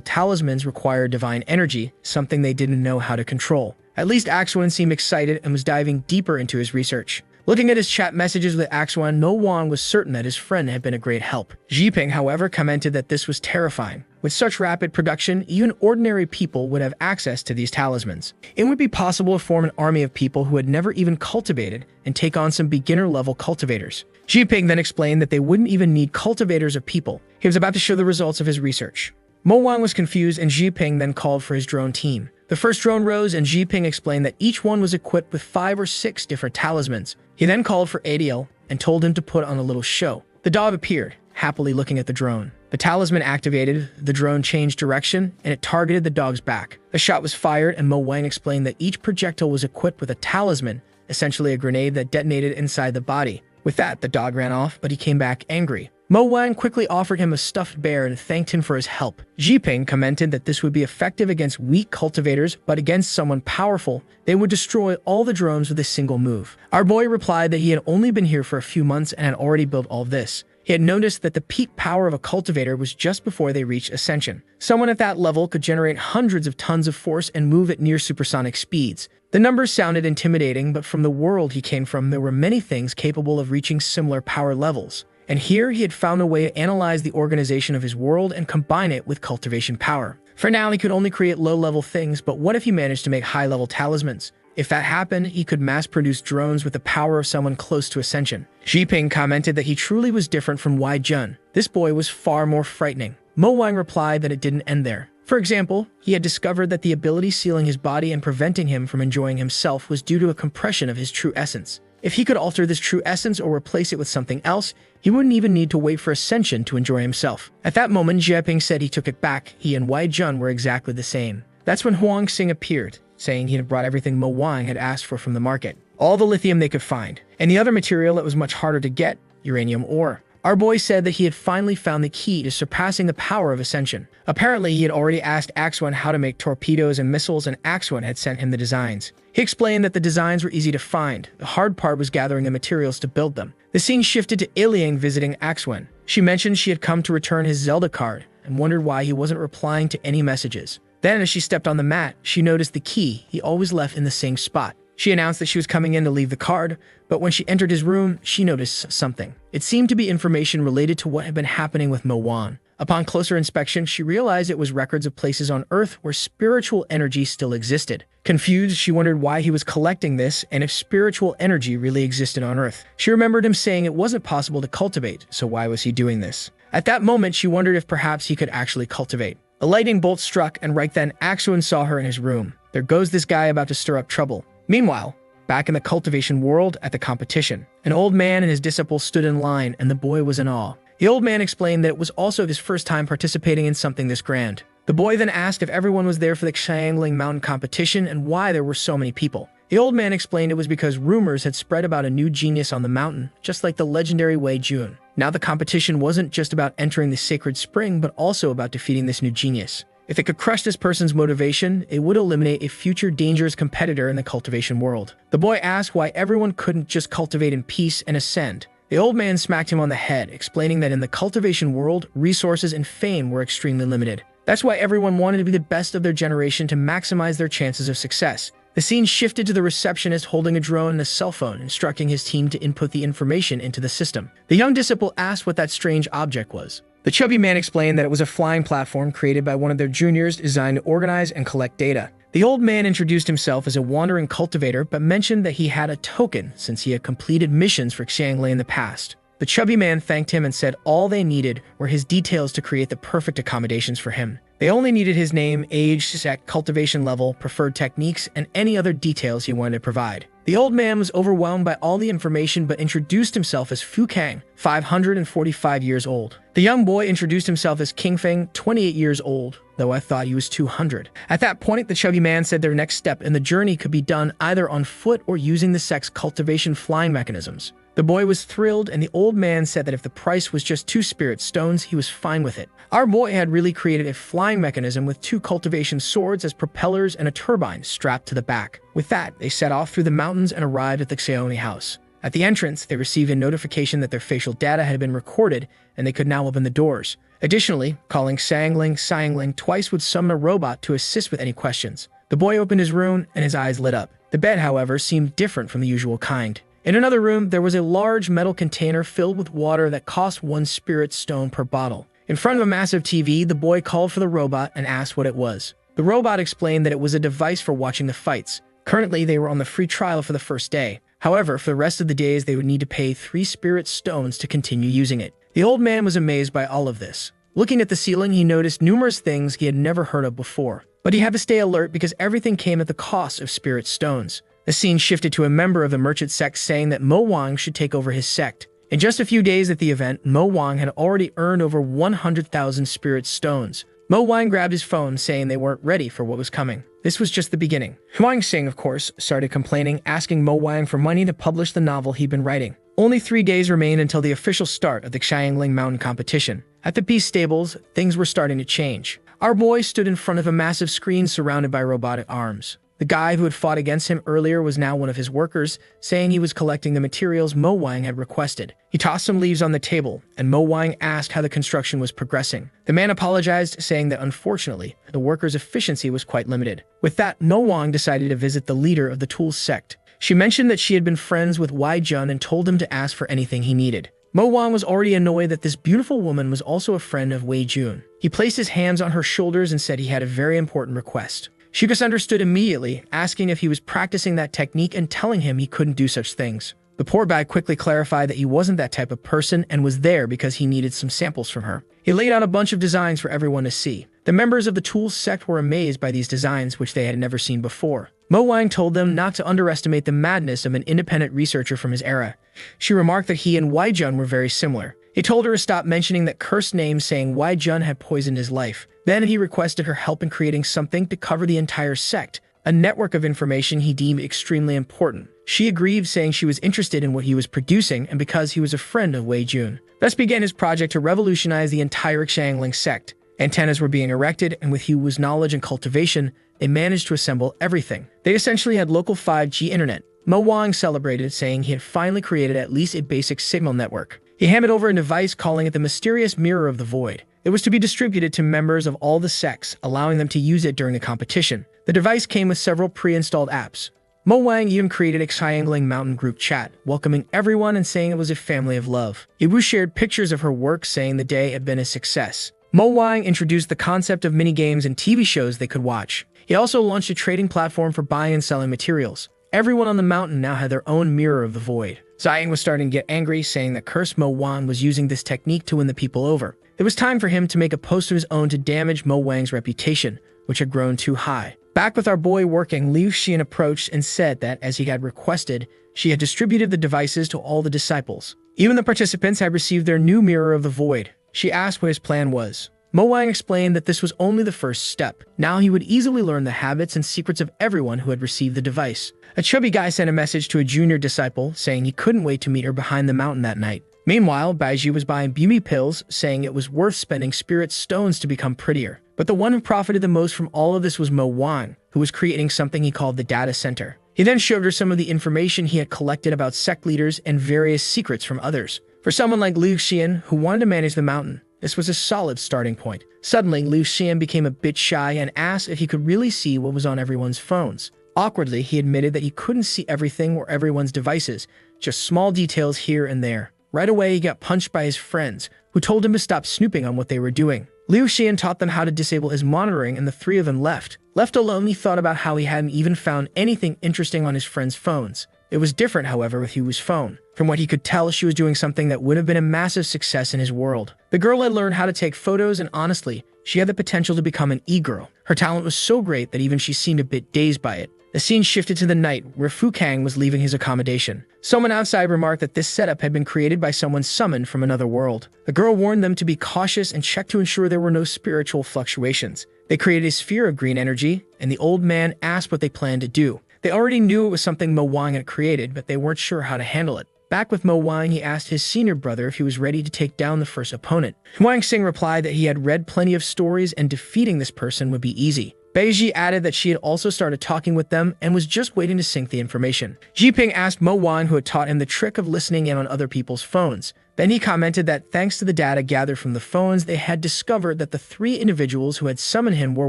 Speaker 1: talismans require divine energy, something they didn't know how to control. At least Axwan seemed excited and was diving deeper into his research. Looking at his chat messages with Axwan, No Wang was certain that his friend had been a great help. Xiping, however, commented that this was terrifying. With such rapid production, even ordinary people would have access to these talismans. It would be possible to form an army of people who had never even cultivated and take on some beginner-level cultivators. Xiping then explained that they wouldn't even need cultivators of people. He was about to show the results of his research. Mo Wang was confused, and Xiping then called for his drone team. The first drone rose, and Xiping explained that each one was equipped with 5 or 6 different talismans. He then called for Adiel and told him to put on a little show. The dog appeared, happily looking at the drone. The talisman activated, the drone changed direction, and it targeted the dog's back. The shot was fired, and Mo Wang explained that each projectile was equipped with a talisman, essentially a grenade that detonated inside the body. With that, the dog ran off, but he came back angry. Mo Wang quickly offered him a stuffed bear and thanked him for his help. Xiping commented that this would be effective against weak cultivators, but against someone powerful, they would destroy all the drones with a single move. Our boy replied that he had only been here for a few months and had already built all this. He had noticed that the peak power of a cultivator was just before they reached ascension. Someone at that level could generate hundreds of tons of force and move at near supersonic speeds. The numbers sounded intimidating, but from the world he came from, there were many things capable of reaching similar power levels. And here he had found a way to analyze the organization of his world and combine it with cultivation power. For now, he could only create low-level things, but what if he managed to make high-level talismans? If that happened, he could mass-produce drones with the power of someone close to ascension. Xiping commented that he truly was different from Wei Jun. This boy was far more frightening. Mo Wang replied that it didn't end there. For example, he had discovered that the ability sealing his body and preventing him from enjoying himself was due to a compression of his true essence. If he could alter this true essence or replace it with something else, he wouldn't even need to wait for ascension to enjoy himself. At that moment, Xiping said he took it back. He and Wei Jun were exactly the same. That's when Huang Xing appeared, saying he had brought everything Mo Wang had asked for from the market. All the lithium they could find, and the other material that was much harder to get, uranium ore. Our boy said that he had finally found the key to surpassing the power of ascension. Apparently, he had already asked Axwan how to make torpedoes and missiles, and Axwan had sent him the designs. He explained that the designs were easy to find. The hard part was gathering the materials to build them. The scene shifted to Iliang visiting Axwan. She mentioned she had come to return his Zelda card and wondered why he wasn't replying to any messages. Then, as she stepped on the mat, she noticed the key he always left in the same spot. She announced that she was coming in to leave the card, but when she entered his room, she noticed something. It seemed to be information related to what had been happening with Mo Wang. Upon closer inspection, she realized it was records of places on Earth where spiritual energy still existed. Confused, she wondered why he was collecting this and if spiritual energy really existed on Earth. She remembered him saying it wasn't possible to cultivate, so why was he doing this? At that moment, she wondered if perhaps he could actually cultivate. A lightning bolt struck, and right then, Axwan saw her in his room. There goes this guy about to stir up trouble. Meanwhile, back in the cultivation world at the competition, an old man and his disciples stood in line, and the boy was in awe. The old man explained that it was also his first time participating in something this grand. The boy then asked if everyone was there for the Xiangling Mountain competition and why there were so many people. The old man explained it was because rumors had spread about a new genius on the mountain, just like the legendary Wei Jun. Now the competition wasn't just about entering the sacred spring, but also about defeating this new genius. If it could crush this person's motivation, it would eliminate a future dangerous competitor in the cultivation world. The boy asked why everyone couldn't just cultivate in peace and ascend. The old man smacked him on the head, explaining that in the cultivation world, resources and fame were extremely limited. That's why everyone wanted to be the best of their generation to maximize their chances of success. The scene shifted to the receptionist holding a drone and a cell phone, instructing his team to input the information into the system. The young disciple asked what that strange object was. The chubby man explained that it was a flying platform created by one of their juniors designed to organize and collect data. The old man introduced himself as a wandering cultivator, but mentioned that he had a token since he had completed missions for Xianglei in the past. The chubby man thanked him and said all they needed were his details to create the perfect accommodations for him. They only needed his name, age, sect, cultivation level, preferred techniques, and any other details he wanted to provide. The old man was overwhelmed by all the information but introduced himself as Fu Kang, 545 years old. The young boy introduced himself as King Feng, 28 years old, though I thought he was 200. At that point, the chubby man said their next step in the journey could be done either on foot or using the sect's cultivation flying mechanisms. The boy was thrilled, and the old man said that if the price was just 2 spirit stones, he was fine with it. Our boy had really created a flying mechanism with 2 cultivation swords as propellers and a turbine strapped to the back. With that, they set off through the mountains and arrived at the Xiaoni house. At the entrance, they received a notification that their facial data had been recorded and they could now open the doors. Additionally, calling Xiangling twice would summon a robot to assist with any questions. The boy opened his room and his eyes lit up. The bed, however, seemed different from the usual kind. In another room, there was a large metal container filled with water that cost 1 spirit stone per bottle. In front of a massive TV, the boy called for the robot and asked what it was. The robot explained that it was a device for watching the fights. Currently, they were on the free trial for the first day. However, for the rest of the days, they would need to pay 3 spirit stones to continue using it. The old man was amazed by all of this. Looking at the ceiling, he noticed numerous things he had never heard of before. But he had to stay alert because everything came at the cost of spirit stones. The scene shifted to a member of the merchant sect saying that Mo Wang should take over his sect. In just a few days at the event, Mo Wang had already earned over 100,000 spirit stones. Mo Wang grabbed his phone, saying they weren't ready for what was coming. This was just the beginning. Huang Xing, of course, started complaining, asking Mo Wang for money to publish the novel he'd been writing. Only 3 days remained until the official start of the Xiangling Mountain competition. At the beast stables, things were starting to change. Our boy stood in front of a massive screen surrounded by robotic arms. The guy who had fought against him earlier was now one of his workers, saying he was collecting the materials Mo Wang had requested. He tossed some leaves on the table, and Mo Wang asked how the construction was progressing. The man apologized, saying that unfortunately, the worker's efficiency was quite limited. With that, Mo Wang decided to visit the leader of the Tool sect. She mentioned that she had been friends with Wei Jun and told him to ask for anything he needed. Mo Wang was already annoyed that this beautiful woman was also a friend of Wei Jun. He placed his hands on her shoulders and said he had a very important request. She just understood immediately, asking if he was practicing that technique and telling him he couldn't do such things. The poor guy quickly clarified that he wasn't that type of person and was there because he needed some samples from her. He laid out a bunch of designs for everyone to see. The members of the Tool sect were amazed by these designs, which they had never seen before. Mo Wang told them not to underestimate the madness of an independent researcher from his era. She remarked that he and Wei Jun were very similar. He told her to stop mentioning that cursed name, saying Wei Jun had poisoned his life. Then he requested her help in creating something to cover the entire sect, a network of information he deemed extremely important. She agreed, saying she was interested in what he was producing and because he was a friend of Wei Jun. Thus began his project to revolutionize the entire Xiangling sect. Antennas were being erected, and with Hu's knowledge and cultivation, they managed to assemble everything. They essentially had local 5G internet. Mo Wang celebrated, saying he had finally created at least a basic signal network. He handed over a device, calling it the mysterious Mirror of the Void. It was to be distributed to members of all the sects, allowing them to use it during the competition. The device came with several pre-installed apps. Mo Wang even created a Xiangling Mountain group chat, welcoming everyone and saying it was a family of love. Yiwu shared pictures of her work, saying the day had been a success. Mo Wang introduced the concept of minigames and TV shows they could watch. He also launched a trading platform for buying and selling materials. Everyone on the mountain now had their own Mirror of the Void. Ziyang was starting to get angry, saying that cursed Mo Wang was using this technique to win the people over. It was time for him to make a post of his own to damage Mo Wang's reputation, which had grown too high. Back with our boy working, Liu Xian approached and said that, as he had requested, she had distributed the devices to all the disciples. Even the participants had received their new Mirror of the Void. She asked what his plan was. Mo Wang explained that this was only the first step. Now he would easily learn the habits and secrets of everyone who had received the device. A chubby guy sent a message to a junior disciple, saying he couldn't wait to meet her behind the mountain that night. Meanwhile, Baiji was buying beauty pills, saying it was worth spending spirit stones to become prettier. But the one who profited the most from all of this was Mo Wang, who was creating something he called the data center. He then showed her some of the information he had collected about sect leaders and various secrets from others. For someone like Liu Xian, who wanted to manage the mountain, this was a solid starting point. Suddenly, Liu Xian became a bit shy and asked if he could really see what was on everyone's phones. Awkwardly, he admitted that he couldn't see everything or everyone's devices, just small details here and there. Right away, he got punched by his friends, who told him to stop snooping on what they were doing. Liu Xian taught them how to disable his monitoring, and the three of them left. Left alone, he thought about how he hadn't even found anything interesting on his friends' phones. It was different, however, with Hu's phone. From what he could tell, she was doing something that would have been a massive success in his world. The girl had learned how to take photos, and honestly, she had the potential to become an e-girl. Her talent was so great that even she seemed a bit dazed by it. The scene shifted to the night, where Fu Kang was leaving his accommodation. Someone outside remarked that this setup had been created by someone summoned from another world. The girl warned them to be cautious and check to ensure there were no spiritual fluctuations. They created a sphere of green energy, and the old man asked what they planned to do. They already knew it was something Mo Wang had created, but they weren't sure how to handle it. Back with Mo Wang, he asked his senior brother if he was ready to take down the first opponent. Wang Xing replied that he had read plenty of stories and defeating this person would be easy. Beiji added that she had also started talking with them and was just waiting to sync the information. Jiping asked Mo Wang who had taught him the trick of listening in on other people's phones. Then he commented that thanks to the data gathered from the phones, they had discovered that the three individuals who had summoned him were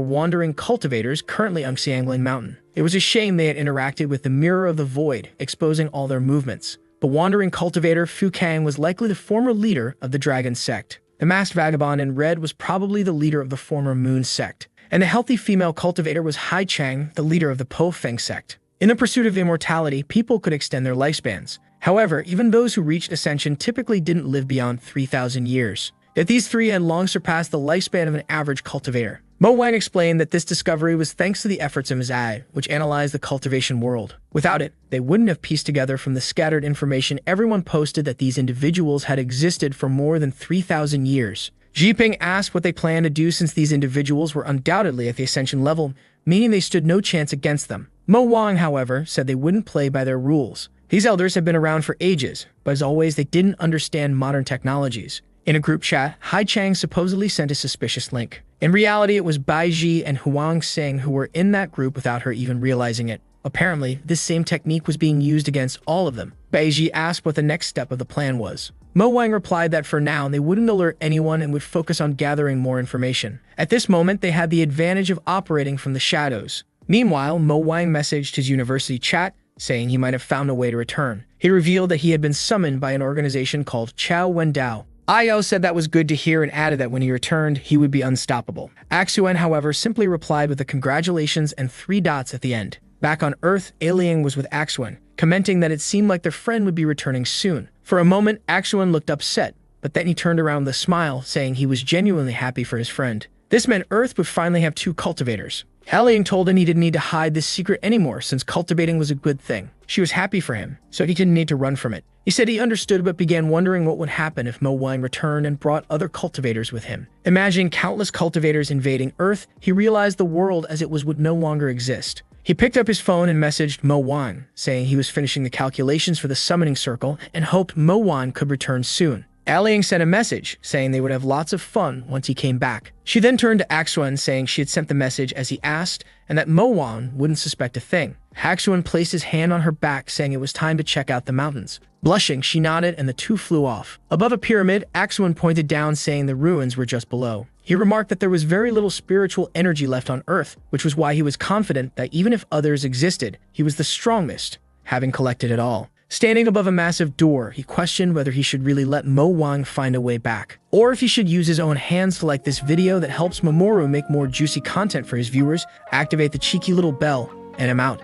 Speaker 1: wandering cultivators currently on Xiangling Mountain. It was a shame they had interacted with the Mirror of the Void, exposing all their movements. The wandering cultivator Fu Kang was likely the former leader of the Dragon Sect. The masked vagabond in red was probably the leader of the former Moon Sect. And the healthy female cultivator was Hai Chang, the leader of the Po Feng sect. In the pursuit of immortality, people could extend their lifespans. However, even those who reached ascension typically didn't live beyond 3,000 years. Yet these three had long surpassed the lifespan of an average cultivator. Mo Wang explained that this discovery was thanks to the efforts of his eye, which analyzed the cultivation world. Without it, they wouldn't have pieced together from the scattered information everyone posted that these individuals had existed for more than 3,000 years. Jiping asked what they planned to do since these individuals were undoubtedly at the ascension level, meaning they stood no chance against them. Mo Wang, however, said they wouldn't play by their rules. These elders had been around for ages, but as always, they didn't understand modern technologies. In a group chat, Hai Chang supposedly sent a suspicious link. In reality, it was Baiji and Huang Xing who were in that group without her even realizing it. Apparently, this same technique was being used against all of them. Baiji asked what the next step of the plan was. Mo Wang replied that for now, they wouldn't alert anyone and would focus on gathering more information. At this moment, they had the advantage of operating from the shadows. Meanwhile, Mo Wang messaged his university chat, saying he might have found a way to return. He revealed that he had been summoned by an organization called Chao Wendao. Ayo said that was good to hear and added that when he returned, he would be unstoppable. Axuan, however, simply replied with a congratulations and 3 dots at the end. Back on Earth, Alien was with Axuan, commenting that it seemed like their friend would be returning soon. For a moment, Axuan looked upset, but then he turned around with a smile, saying he was genuinely happy for his friend. This meant Earth would finally have 2 cultivators. Alien told him he didn't need to hide this secret anymore since cultivating was a good thing. She was happy for him, so he didn't need to run from it. He said he understood but began wondering what would happen if Mo Wang returned and brought other cultivators with him. Imagining countless cultivators invading Earth, he realized the world as it was would no longer exist. He picked up his phone and messaged Mo Wang, saying he was finishing the calculations for the summoning circle and hoped Mo Wang could return soon. Alien sent a message, saying they would have lots of fun once he came back. She then turned to Axuan, saying she had sent the message as he asked, and that Mo Wang wouldn't suspect a thing. Axuan placed his hand on her back, saying it was time to check out the mountains. Blushing, she nodded and the two flew off. Above a pyramid, Axuan pointed down, saying the ruins were just below. He remarked that there was very little spiritual energy left on Earth, which was why he was confident that even if others existed, he was the strongest, having collected it all. Standing above a massive door, he questioned whether he should really let Mo Wang find a way back, or if he should use his own hands to like this video that helps Mamoru make more juicy content for his viewers, activate the cheeky little bell, and I'm out.